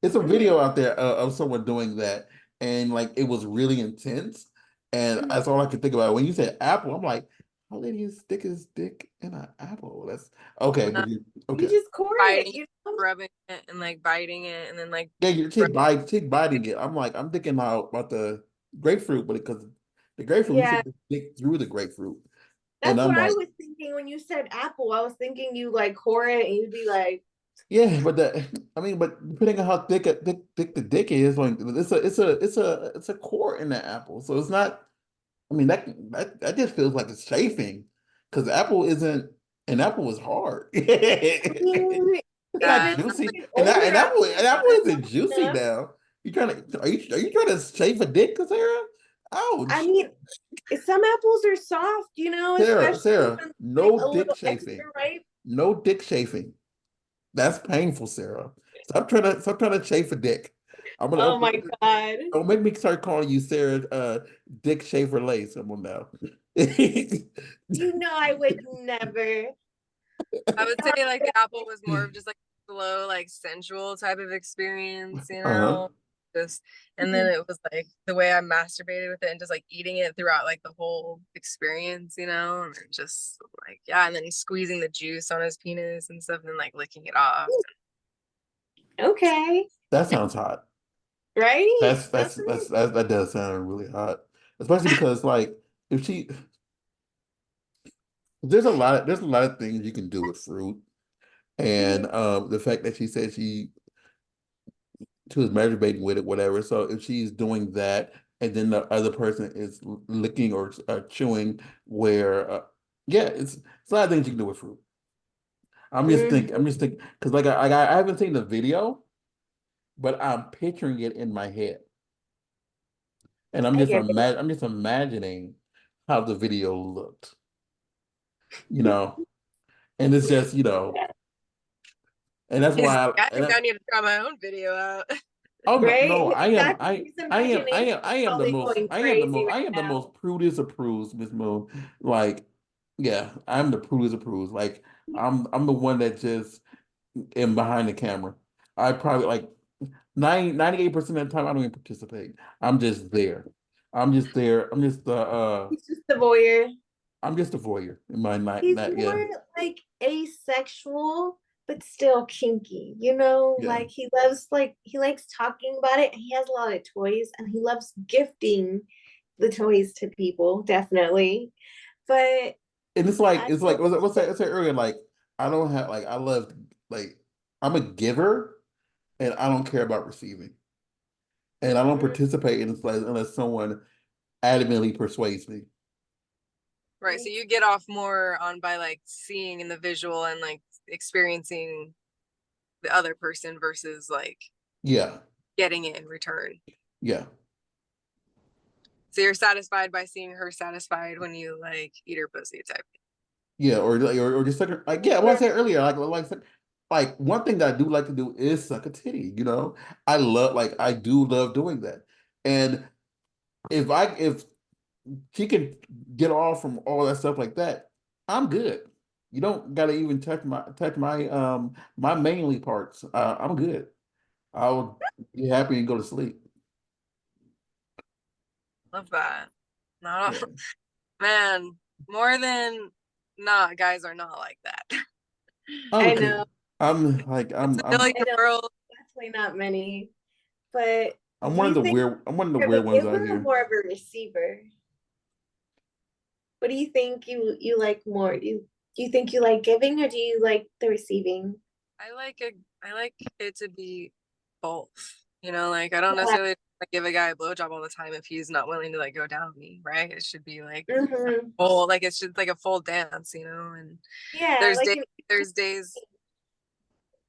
It's a Mhm, video out there of someone doing that, and like it was really intense. And mhm. that's all I could think about. When you said apple, I'm like, how did he stick his dick in an apple? That's okay, uh, but you You okay. just core it, biting, you know? rubbing it, and like biting it, and then like Yeah, you rub- she's biting it. I'm like, I'm thinking about the grapefruit, but because the grapefruit, he Yeah, should dick through the grapefruit. And that's I'm what I like, was thinking when you said apple. I was thinking you like core it and you'd be like, yeah, but but depending on how thick the dick is, like it's a core in the apple. So it's not. I mean that just feels like it's chafing, because apple isn't an apple is hard. I It's mean, if not yeah, it's juicy, like and older an apples apple that are isn't soft juicy enough, now. Are you trying to chafe a dick, Sarah? I Ouch, mean, some apples are soft, especially Sarah, when like a no dick little extra chafing, ripe. no dick chafing. That's painful, Sarah. Stop trying to chafe a dick. I'm gonna Oh my God. don't make me start calling you Sarah Dick Schaefer Lace. Come on now. I would never. I would say like the apple was more of just like slow, like sensual type of experience, Uh-huh. Just and then it was like the way I masturbated with it and just like eating it throughout like the whole experience, and just like yeah, and then squeezing the juice on his penis and stuff, and then like licking it off. Okay. That sounds hot. Right? That does sound really hot. Especially because like if she there's a lot of things you can do with fruit. And Mhm. the fact that she said she was masturbating with it, whatever. So if she's doing that, and then the other person is licking or chewing, where yeah, it's a lot of things you can do with fruit. I'm Mhm. just thinking because I haven't seen the video, but I'm picturing it in my head, and I get it. I'm just imagining how the video looked, you know, and it's just and that's He's why like, I and think I that, need to try my own video out. oh no, Right? no, Exactly. His imagination is probably going crazy I right am the now. most prudest of prudes, Miss Moon. Like, yeah, I'm the prudest of prudes. Like, I'm the one that just am behind the camera. I probably like 98% of the time I don't even participate. I'm just there. I'm just there. He's just a voyeur. I'm just a voyeur in my night. He's Not yeah, more like asexual, but still kinky. yeah. Like he likes talking about it. He has a lot of toys and he loves gifting the toys to people, definitely. But And I it's like don't what's that? I said earlier, like I don't have like I love like I'm a giver and I don't care about receiving. And I don't mm, participate in this unless someone adamantly persuades me. Right. So you get off more on by like seeing in the visual and like experiencing the other person versus like Yeah, getting it in return. yeah, So you're satisfied by seeing her satisfied when you like eat her pussy type. yeah, or just like yeah, what I said earlier, like one thing that I do like to do is suck a titty. You know, I do love doing that, and if she can get off from all that stuff like that, I'm good. You don't gotta even touch my mainly parts. I'm good. I'll be happy and go to sleep. Love that. Not Yeah. man, more than not, guys are not like that. Oh, I because know. It's a million I know. world. Definitely not many. But I'm do one of you the think weird I'm one of the you're more of weird a ones out giver or here. more of a receiver? What do you think you like more? Do you think you like giving or do you like the receiving? I like it to be both. You know, like I don't Yeah. necessarily like, give a guy a blowjob all the time if he's not willing to like go down with me, right? It should be like Mm-hmm. full, like it's just like a full dance, you know. And Yeah, there's like days, there's days,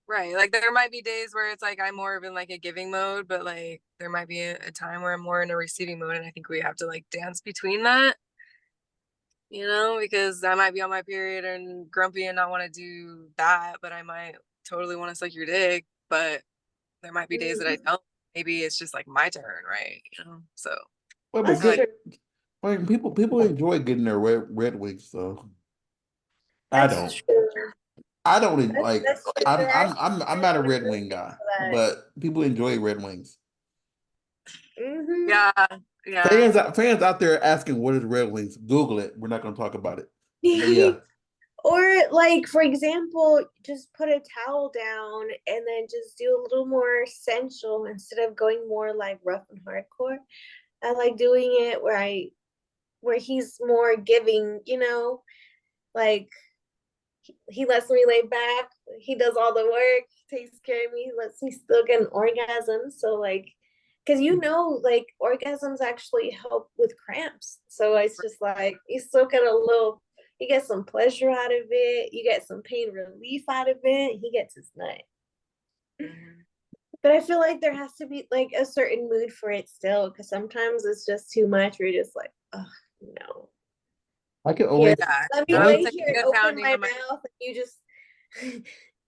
right? Like there might be days where it's like I'm more of in like a giving mode, but like there might be a time where I'm more in a receiving mode, and I think we have to like dance between that, you know, because I might be on my period and grumpy and not want to do that, but I might totally want to suck your dick, but there might be days that I mhm. don't. Maybe it's just like my turn, right? You know, so Well, but That's I like true. people enjoy getting their red wings, so I That's don't. true. I don't like. That's true. There are I'm times not a when red I'm wing listening guy, to that. but people enjoy red wings. Mm-hmm. yeah, yeah. Fans out there asking what is red wings? Google it. We're not going to talk about it. But yeah, Or like for example, just put a towel down and then just do a little more sensual instead of going more like rough and hardcore. I like doing it where he's more giving, like he lets me lay back, he does all the work, he takes care of me, he lets me still get an orgasm. So like because like orgasms actually help with cramps. So it's just like you still get a little, you get some pleasure out of it, you get some pain relief out of it, he gets his nut. Mhm. But I feel like there has to be like a certain mood for it still, because sometimes it's just too much. We're just like, oh no. I can Here, only Yeah, let me the no, lay it's only like here a and good open pounding my on my. mouth, and you just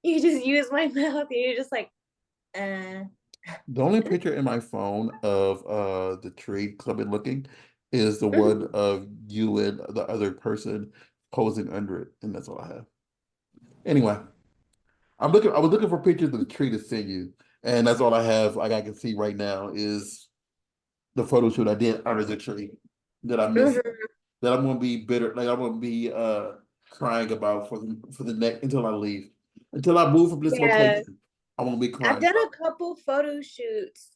you just use my mouth, and you're just like, uh. the only picture in my phone of the tree because I've been looking is the one of you and the other person posing under it, and that's all I have. Anyway, I was looking for pictures of the tree to send you, and that's all I have. Like I can see right now is the photo shoot I did under the tree that I missed. Mhm. That I'm gonna be bitter, like I'm gonna be crying about for the next until I leave, until I move from this Yeah, location. I won't be I've crying done about a couple photo shoots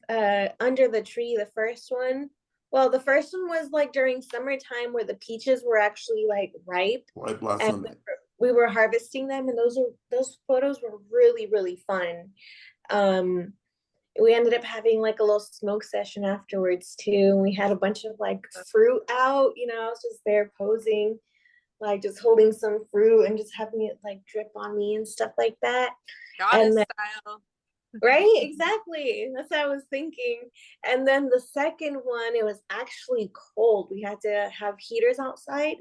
under the tree. The first one, well, the first one was like during summertime where the peaches were actually like ripe, White and Blossom. we were harvesting them, and those photos were really really fun. Um, we ended up having like a little smoke session afterwards too. We had a bunch of like fruit out, I was just there posing, like just holding some fruit and just having it like drip on me and stuff like that. And Goddess then, style. right, exactly. That's what I was thinking. And then the second one, it was actually cold. We had to have heaters outside,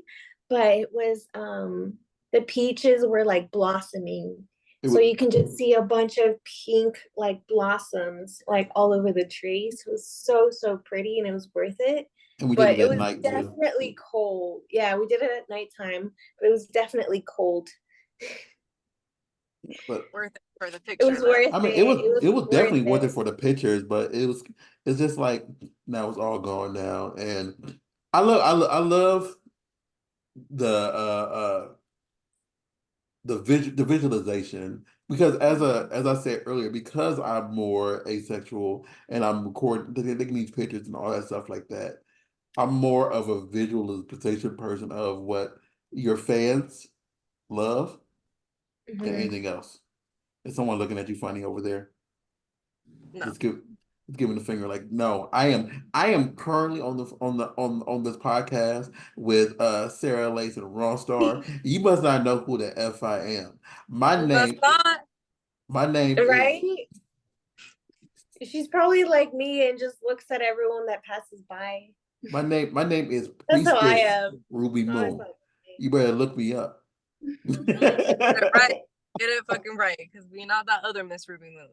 but it was the peaches were like blossoming. It So would, you can just see a bunch of pink like blossoms like all over the tree. So it was so pretty and it was worth it. and we did But it it at was night too. definitely cold. Yeah, we did it at nighttime, but it was definitely cold. But Worth it for the It picture was though. worth I mean, it. It was it was worth definitely worth it it. for the pictures, but it's just like now it's all gone now, and I love the the visualization because as I said earlier, because I'm more asexual and I'm recording taking these pictures and all that stuff like that, I'm more of a visualization person of what your fans love than Mhm. anything else. Is someone looking at you funny over there? No. Just give giving the finger like, no, I am currently on this podcast with Sarah Lace and Raw Star. You must not know who the F I am. My You must name not. my name is Right? She's probably like me and just looks at everyone that passes by. my name is That's how I Priestess am. Ruby No, it's Moon. not You better look me up. Mm-hmm. Get it right. Get it fucking right, because we not that other Miss Ruby Moon.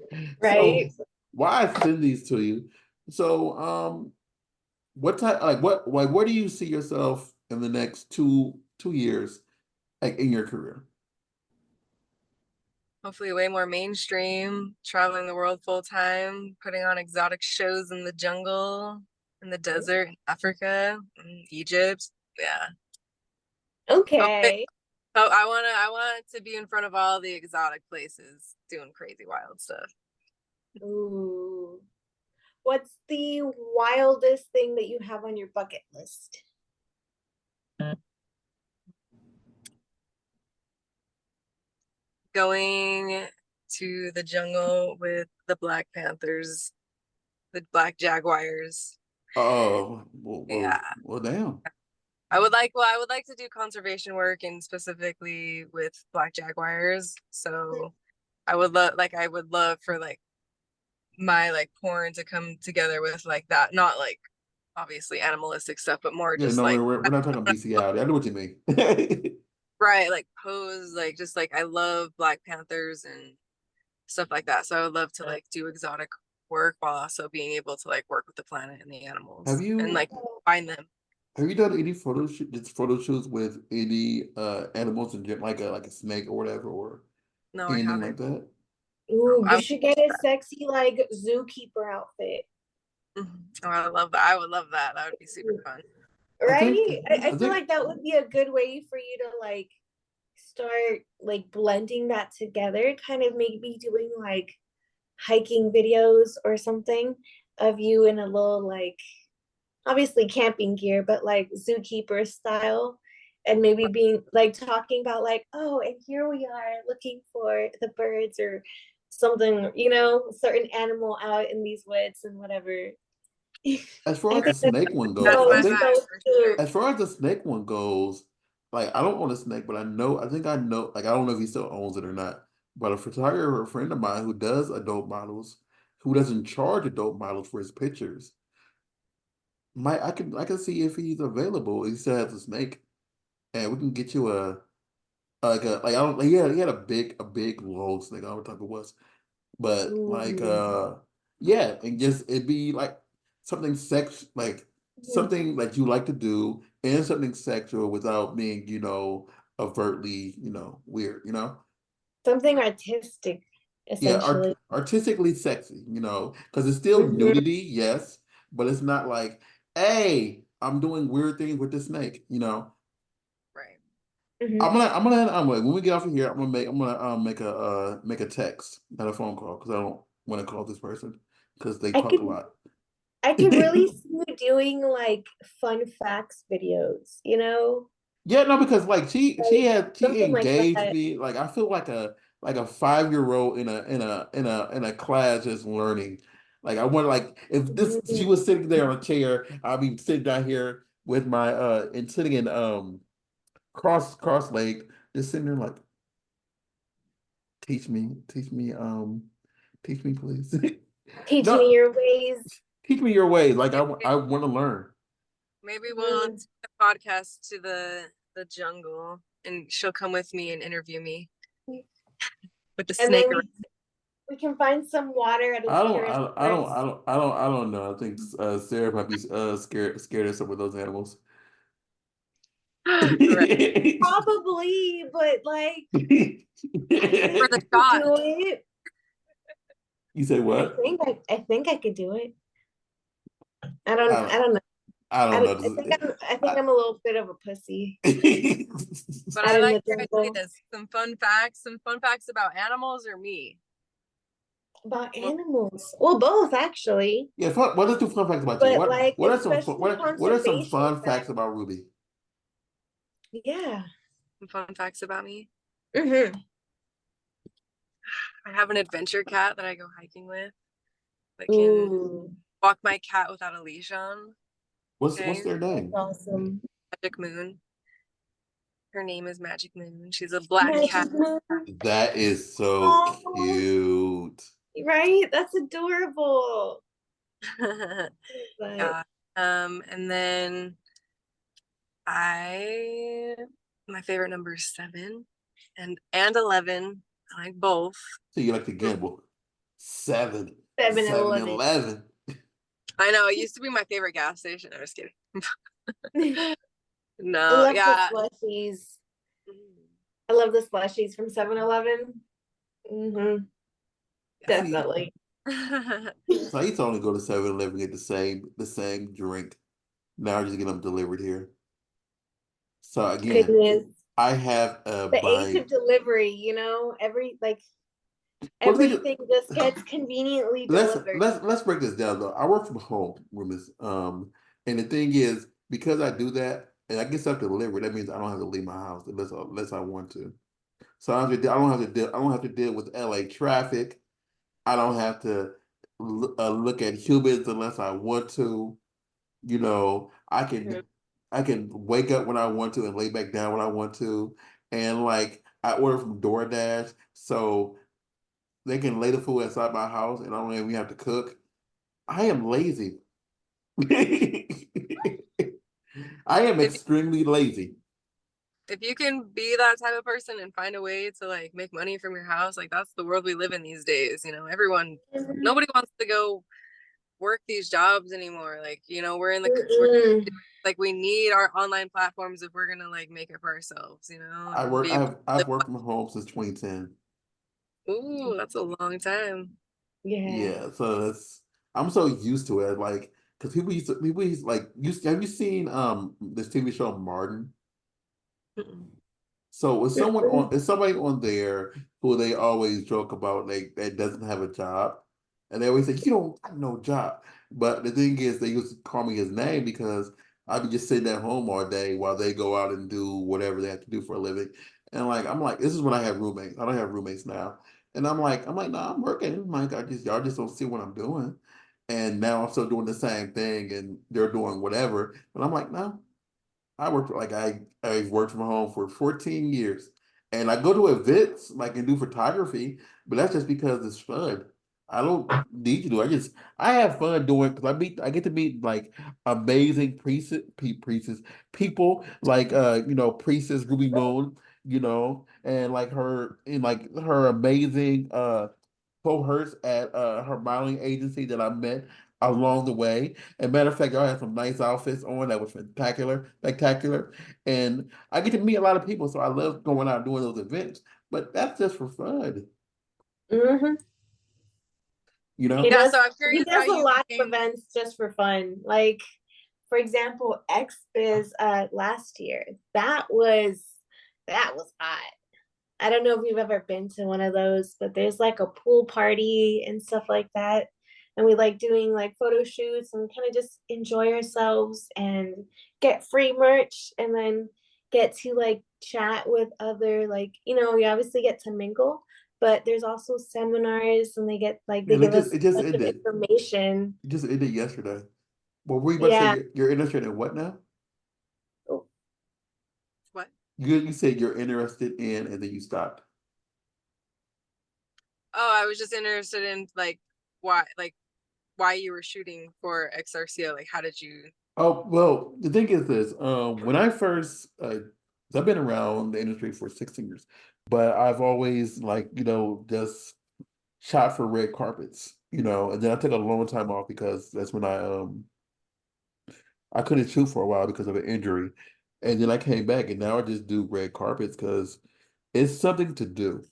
So right. why I send these to you? So what type like where do you see yourself in the next two years like in your career? Hopefully, way more mainstream, traveling the world full time, putting on exotic shows in the jungle, in the desert, in Africa, in Egypt. Yeah. Okay. Okay. Oh, I want to be in front of all the exotic places, doing crazy wild stuff. Ooh. What's the wildest thing that you have on your bucket list? Going to the jungle with the Black Panthers, the Black Jaguars. Oh, Yeah. well, damn. I would like to do conservation work and specifically with Black Jaguars. So I would love for like my like porn to come together with like that, not like obviously animalistic stuff, but more Yeah, just no, like we're not talking bestiality. I know what you mean. right, like pose, like just like I love Black Panthers and stuff like that. So I would love to like do exotic work while also being able to like work with the planet and the Have animals and you like find them. have you done any photo shoots with any animals and like a snake or whatever or No, I anything haven't. like that? Ooh, I you would should get a sexy like zookeeper outfit. oh, I love that. I would love that. That would be super fun. I think Right? I I feel think like that would be a good way for you to like start like blending that together, kind of maybe doing like hiking videos or something of you in a little like obviously camping gear, but like zookeeper style. And maybe being like talking about like, oh, and here we are looking for the birds or something, certain animal out in these woods and whatever. as far I as the think that's snake one goes, That's so I my think vibe so for sure. cute. as far as the snake one goes, like I don't want a snake, but I know, like I don't know if he still owns it or not. But a photographer, a friend of mine who does adult models, who doesn't charge adult models for his pictures, I can see if he's available. He still has a snake, and we can get you like I don't like he had a big long snake. I don't know what type it was, but like Ooh. yeah, and just it'd be like something something that you like to do and something sexual without being overtly weird, Something artistic, yeah, essentially. artistically sexy, because it's still Mhm. nudity, yes, but it's not like, hey, I'm doing weird things with the snake. Right. Mhm. I'm like when we get off of here, I'm gonna make a text, not a phone call, because I don't want to call this person because they I talk could a lot. I could really see you doing like fun facts videos, Yeah, no, because like like she something like engaged that. me. Like I feel like a 5-year-old in a class just learning. Like I want like if this she Mhm. was sitting there on a chair, I'll be sitting down here with my and sitting in cross leg, just sitting there like teach me please. Teach No, me your ways. teach me your ways. Like Maybe, I want to learn. maybe we'll Mhm. take the podcast to the jungle and she'll come with me and interview me with the And snake then around. we can find some water at a I don't, tourist I, I don't, I first. don't, I don't, I don't know. I think Sarah might be scared of some of those animals. Right. Probably, but like I For think the I could shot. do it. You say I what? think I could do it. I I don't don't, I don't know. I I don't don't, know. I think I, I'm a little bit of a pussy But out I in like the your jungle. ideas. Some fun facts about animals or me. About Well, animals. Well, both actually, yeah, what are some fun facts about you? but What like what are some especially what are some conservation fun facts facts. about Ruby? Yeah. some fun facts about me. Hmm. I have an adventure cat that I go hiking with that can Ooh, walk my cat without a leash on. What's Okay. their that's name? awesome. Magic Moon. Her name is Magic Moon. She's a black cat. Magic Moon. That is so Oh, cute. right? That's adorable. But Yeah. And then I my favorite number is 7 and 11. I like both. So you like to gamble. Seven, 7-Eleven. 7-Eleven. I know it used to be my favorite gas station. I'm just kidding. I No, love the yeah. slushies. I love the slushies from 7-Eleven. Mm-hmm. See, Definitely. so I used to only go to 7-Eleven get the same drink. Now I just get them delivered here. So again, Goodness. I have The age my of delivery, well, the thing is, everything just gets conveniently let's delivered. let's break this down though. I work from home, Remus. And the thing is, because I do that and I get stuff delivered, that means I don't have to leave my house unless I want to. So I don't have to deal with LA traffic. I don't have to look at humans unless I want to. I can wake up when I want to and lay back down when I want to. And like I order from DoorDash, so they can lay the food inside my house and I don't even have to cook. I am lazy. I am If extremely lazy. if you can be that type of person and find a way to like make money from your house, like that's the world we live in these days. Everyone, nobody wants to go work these jobs anymore. Like, we're Mm-mm. like we need our online platforms if we're gonna like make it for ourselves, and be able to I've live. worked from home since 2010. Ooh, that's a long time. Yeah. Yeah, so I'm so used to it. Like, because people used like have you seen this TV show Martin? Mm-mm. So Mm-mm. is somebody on there who they always joke about like that doesn't have a job, and they always say you don't got no job. But the thing is, they used to call me his name because I'd be just sitting at home all day while they go out and do whatever they have to do for a living. And like I'm like, this is when I have roommates. I don't have roommates now, and I'm like, no, I'm working. I'm like, y'all just don't see what I'm doing. And now I'm still doing the same thing, and they're doing whatever. But I'm like, no. I worked from home for 14 years, and I go to events like and do photography, but that's just because it's fun. I don't need to do. I have fun doing because I get to meet like amazing priests people like Priestess Ruby Moon, and like her amazing cohorts at her modeling agency that I met along the way. And matter of fact, y'all had some nice outfits on that was spectacular. And I get to meet a lot of people, so I love going out and doing those events. But that's just for fun, Hmm. you He know? Yeah, does so I'm he curious how does a you lot of became. events just for fun. Like, for example, XBiz last year. That was hot. I don't know if you've ever been to one of those, but there's like a pool party and stuff like that. And we like doing like photo shoots and kind of just enjoy ourselves and get free merch and then get to like chat with other we obviously get to mingle, but there's also seminars and they And give us it just a bunch of ended. information. It just ended yesterday. Well, were you about to say Yeah. you're interested in what now? What? You said you're interested in, and then you stopped. Oh, I was just interested in why you were shooting for Exarcio. Like, how did you? Oh, well, the thing is this, when I first, I've been around the industry for 16 years, but I've always like, just shot for red carpets, and then I took a long time off because that's when I couldn't shoot for a while because of an injury. And then I came back and now I just do red carpets because it's something to do.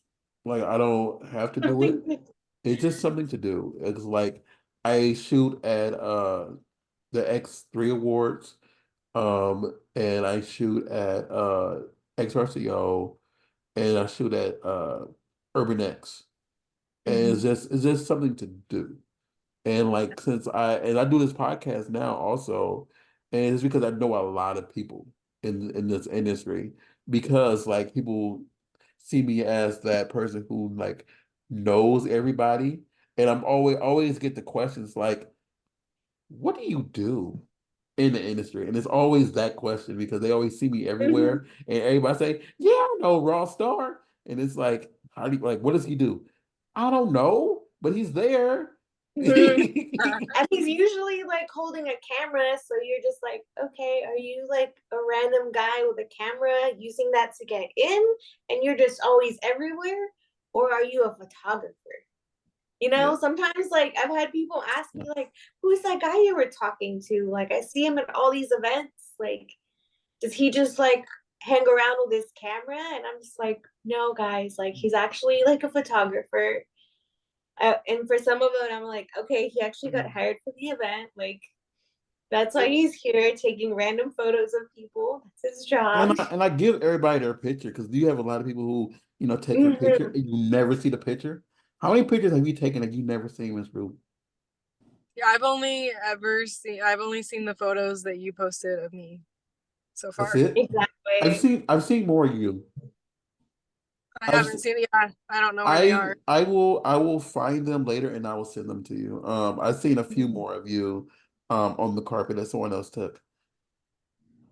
Like I don't have to do it. It's just something to do. It's like I shoot at the X3 Awards. And I shoot at XRCO and I shoot at Urban X. And Mhm. it's just something to do. And like since I do this podcast now also, and it's because I know a lot of people in this industry because like people see me as that person who like knows everybody, and I'm always get the questions like, "What do you do in the industry?" And it's always that question because they always see me Mhm. everywhere, and everybody say, "Yeah, I know Raw Star," and it's like, "How do you like? What does he do?" I don't know, but he's there. Mhm. And he's usually like holding a camera, so you're just like, okay, are you like a random guy with a camera using that to get in, and you're just always everywhere, or are you a photographer? You Yeah. know, sometimes like I've had people ask me like, who's that guy you were talking to? Like I see him at all these events. Like, does he just like hang around with his camera? And I'm just like, no, guys, like he's actually like a photographer. And for some of it, I'm like, okay, he actually got hired for the event. Like, that's why he's here taking random photos of people. That's his And job. I give everybody their picture because you have a lot of people who, take your picture Mhm. and you never see the picture. How many pictures have you taken that you never seen, Miss Rue? Yeah, I've only seen the photos that you posted of me so That's far. it. Exactly. I've seen more of you. I I've haven't se- seen, yeah, I don't know where they are. I will find them later and I will send them to you. I've seen a few more of you on the carpet that someone else took.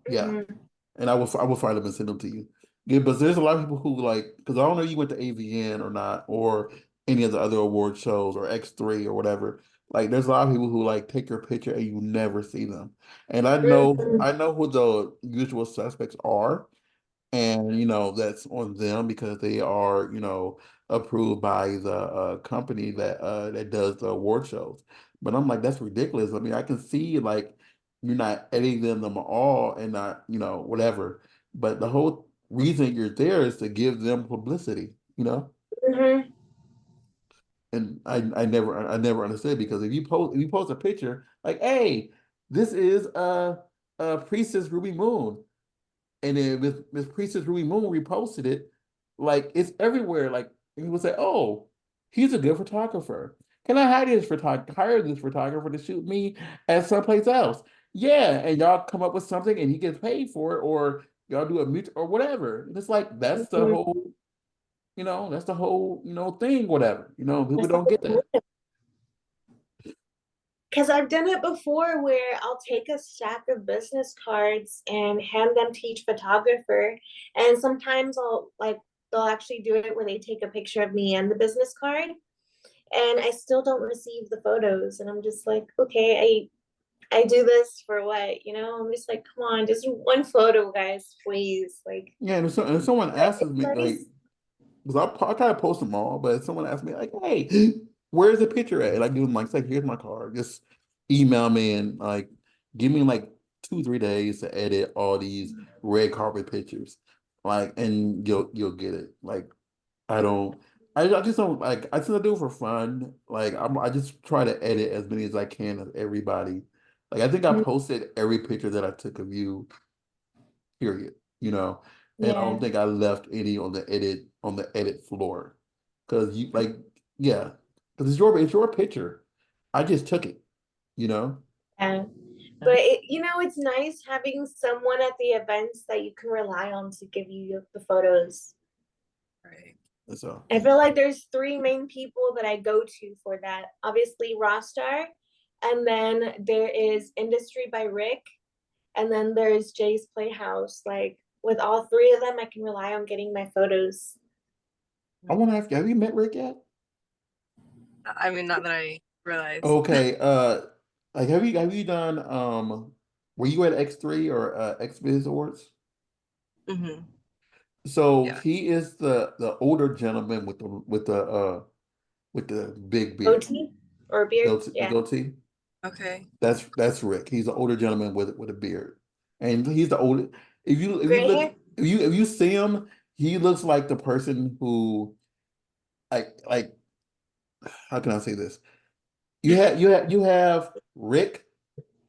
Yeah. Mhm. And I will find them and send them to you. Yeah, but there's a lot of people who like because I don't know if you went to AVN or not or any of the other award shows or X3 or whatever. Like there's a lot of people who like take your picture and you never see them. And Mhm. I know who the usual suspects are. And that's on them because they are approved by the company that does the award shows. But I'm like, that's ridiculous. I mean, I can see like you're not editing them all and not whatever. But the whole reason you're there is to give them publicity. Mhm. And I never understood because if you post a picture like, hey, this is Priestess Ruby Moon. And then Miss Priestess Ruby Moon reposted it, like it's everywhere. Like and people say, "Oh, he's a good photographer. Can I hire this photographer to shoot me at someplace else?" Yeah, and y'all come up with something, and he gets paid for it, or y'all do a mute or whatever. And it's like Mhm. that's the whole thing. Whatever. People That's the don't get whole that. point. Because I've done it before where I'll take a stack of business cards and hand them to each photographer. And sometimes they'll actually do it where they take a picture of me and the business card. And I still don't receive the photos. And I'm just like, okay, I do this for what? I'm just like, come on, just one photo, guys, please. Like, Yeah, and if someone but asks it's me like nice. because I try to post them all, but someone asked me like, "Hey, where's the picture at?" And I give them like, say, "Here's my card. Just email me and like give me like 2 3 days to edit all these red carpet pictures, like, and you'll get it." Like I don't, I just don't like. I just do it for fun. Like I just try to edit as many as I can of everybody. Like I think I posted every picture that I took of you period. And I don't Yeah. think I left any on the edit floor because you like yeah because it's your picture. I just took it. You know. Yeah. But it's nice having someone at the events that you can rely on to give you the photos. Right. So I feel like there's three main people that I go to for that. Obviously, Rostar, and then there is Industry by Rick, and then there's Jay's Playhouse. Like with all three of them, I can rely on getting my photos. I want to ask you: have you met Rick yet? I mean, not that I realize. Okay. Like have you done were you at X3 or XBiz Awards? Hmm. So Yeah. he is the older gentleman with the big beard, OT or beard? the Yeah. goatee. Okay. That's Rick. He's an older gentleman with a beard, and he's the old. If you Gray look hair? if you see him, he looks like the person who like how can I say this? You have Rick,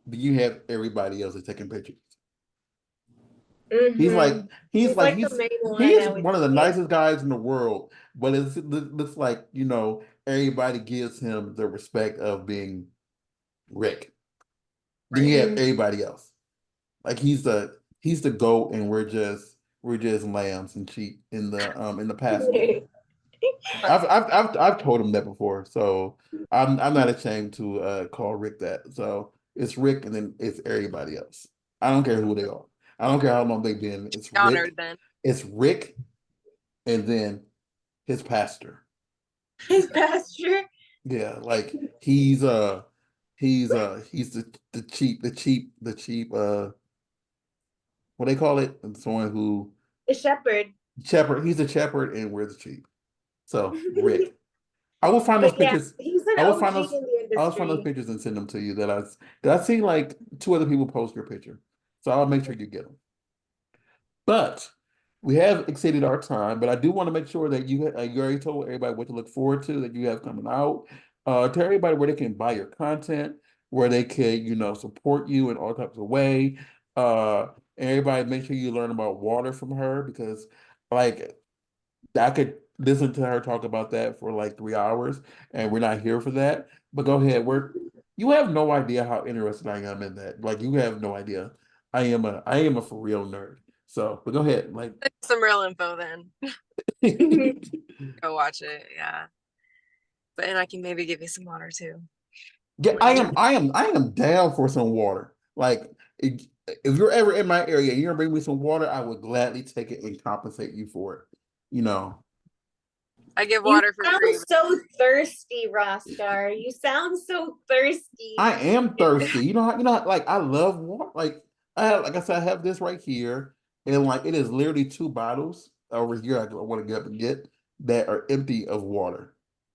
but you have everybody else that's taking pictures. He's like Mm-hmm. he's He's like like the main he one, is I would one of the say. nicest guys in the world, but it looks like everybody gives him the respect of being Rick. Then you Right. have Mm-hmm. everybody else. Like he's the goat, and we're just lambs and sheep in the pasture. I've told him that before, so I'm not ashamed to call Rick that. So it's Rick, and then it's everybody else. I don't care who they are. I don't care how long they've been. It's Honored Rick. then. It's Rick, and then his pastor. His pasture. Yeah, like he's the cheap what they call it? Someone who The shepherd. shepherd. He's a shepherd, and we're the sheep. So Rick. I will find those But yeah, pictures. he's an I will find OG those. in the I'll find those industry. pictures and send them to you. That I see like two other people post your picture, so I'll make sure you get them. But we have exceeded our time. But I do want to make sure that you already told everybody what to look forward to that you have coming out. Tell everybody where they can buy your content, where they can support you in all types of way. Uh, everybody make sure you learn about water from her because like I could listen to her talk about that for like 3 hours, and we're not here for that. But go ahead. You have no idea how interested I am in that. Like you have no idea. I am a for real nerd. So, but go ahead. Like, Some real info then. Go watch it. Yeah. But and I can maybe give you some water too. yeah, Let you try. I am down for some water. Like, if you're ever in my area and you're gonna bring me some water, I would gladly take it and compensate you for it. You know. I give You water for sound free. so thirsty, Rostar. You sound so thirsty. I am thirsty. Like I love water. Like I said, I have this right here, and like it is literally 2 bottles over here. I want to get up and get that are empty of water,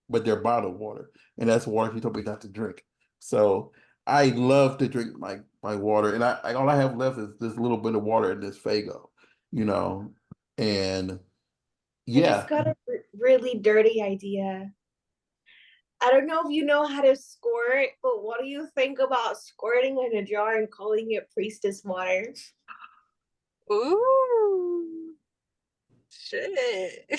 but they're bottled water, and that's water she told me not to drink. So I love to drink my water, and all I have left is this little bit of water in this Fago, you know, and I just yeah. got a really dirty idea. I don't know if you know how to squirt, but what do you think about squirting in a jar and calling it priestess water? Ooh. Shit.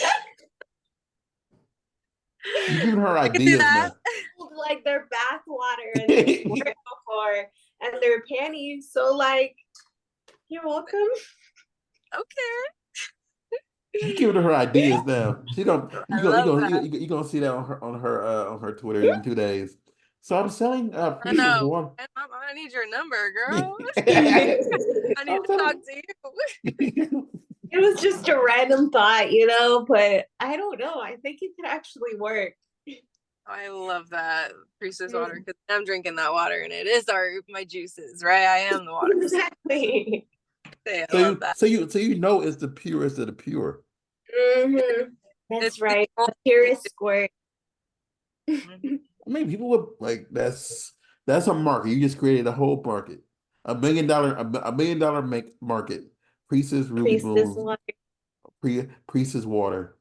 You giving her I can do ideas that. now. Like their bath water and their squirt before and their panties. So like, you're welcome. Okay. She giving her ideas now. She don't. I love that. You gonna see that on her Twitter in 2 days. So I'm selling I Priestess know. water. I need your number, girl. I need I'm to talk selling. to you. It was just a random thought, you know, but I don't know. I think it could actually work. I love that Priestess water because I'm drinking that water and it is my juices, right? I am the water. Exactly. I So love you that. so you so you know it's the purest of the pure. That's It's the right. only. The purest squirt. Mhm. I mean, people would like that's a market. You just created a whole market, $1 million make market. Priestess Ruby Priestess Moon, water. Priestess water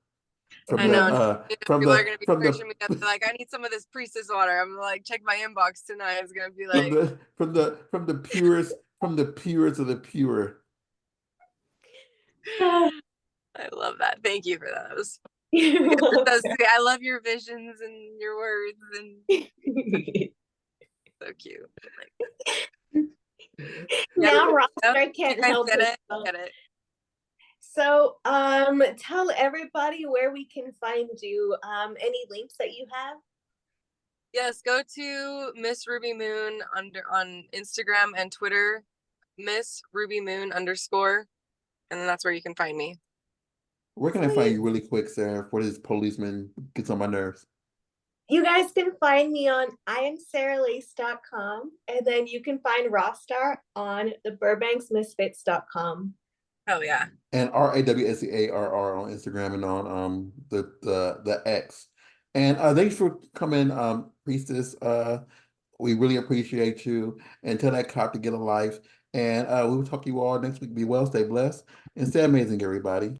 from I the know. Mhm. People are gonna be from searching the me up. Like, I need some of this Priestess water. I'm like, check my inbox tonight. It's gonna be from like, the from the purest of the pure. I love that. Thank you for that. You You're guys are so welcome. sweet. I love your visions and your words and so cute. Like, yeah, Now yeah, roster you can't guys help get it. itself. Get it. So tell everybody where we can find you. Any links that you have? Yes, go to Miss Ruby Moon on Instagram and Twitter, Miss Ruby Moon _, and that's where you can find me. Where can I find Sweet. you really quick, Sarah? For this policeman gets on my nerves. You guys can find me on iamsarahLace.com, and then you can find Rostar on the burbanksmisfits.com. Oh yeah. And RAWSEARR on Instagram and on the X. And thanks for coming, Priestess. We really appreciate you. And tell that cop to get a life. And we will talk to you all next week. Be well, stay blessed, and stay amazing, everybody.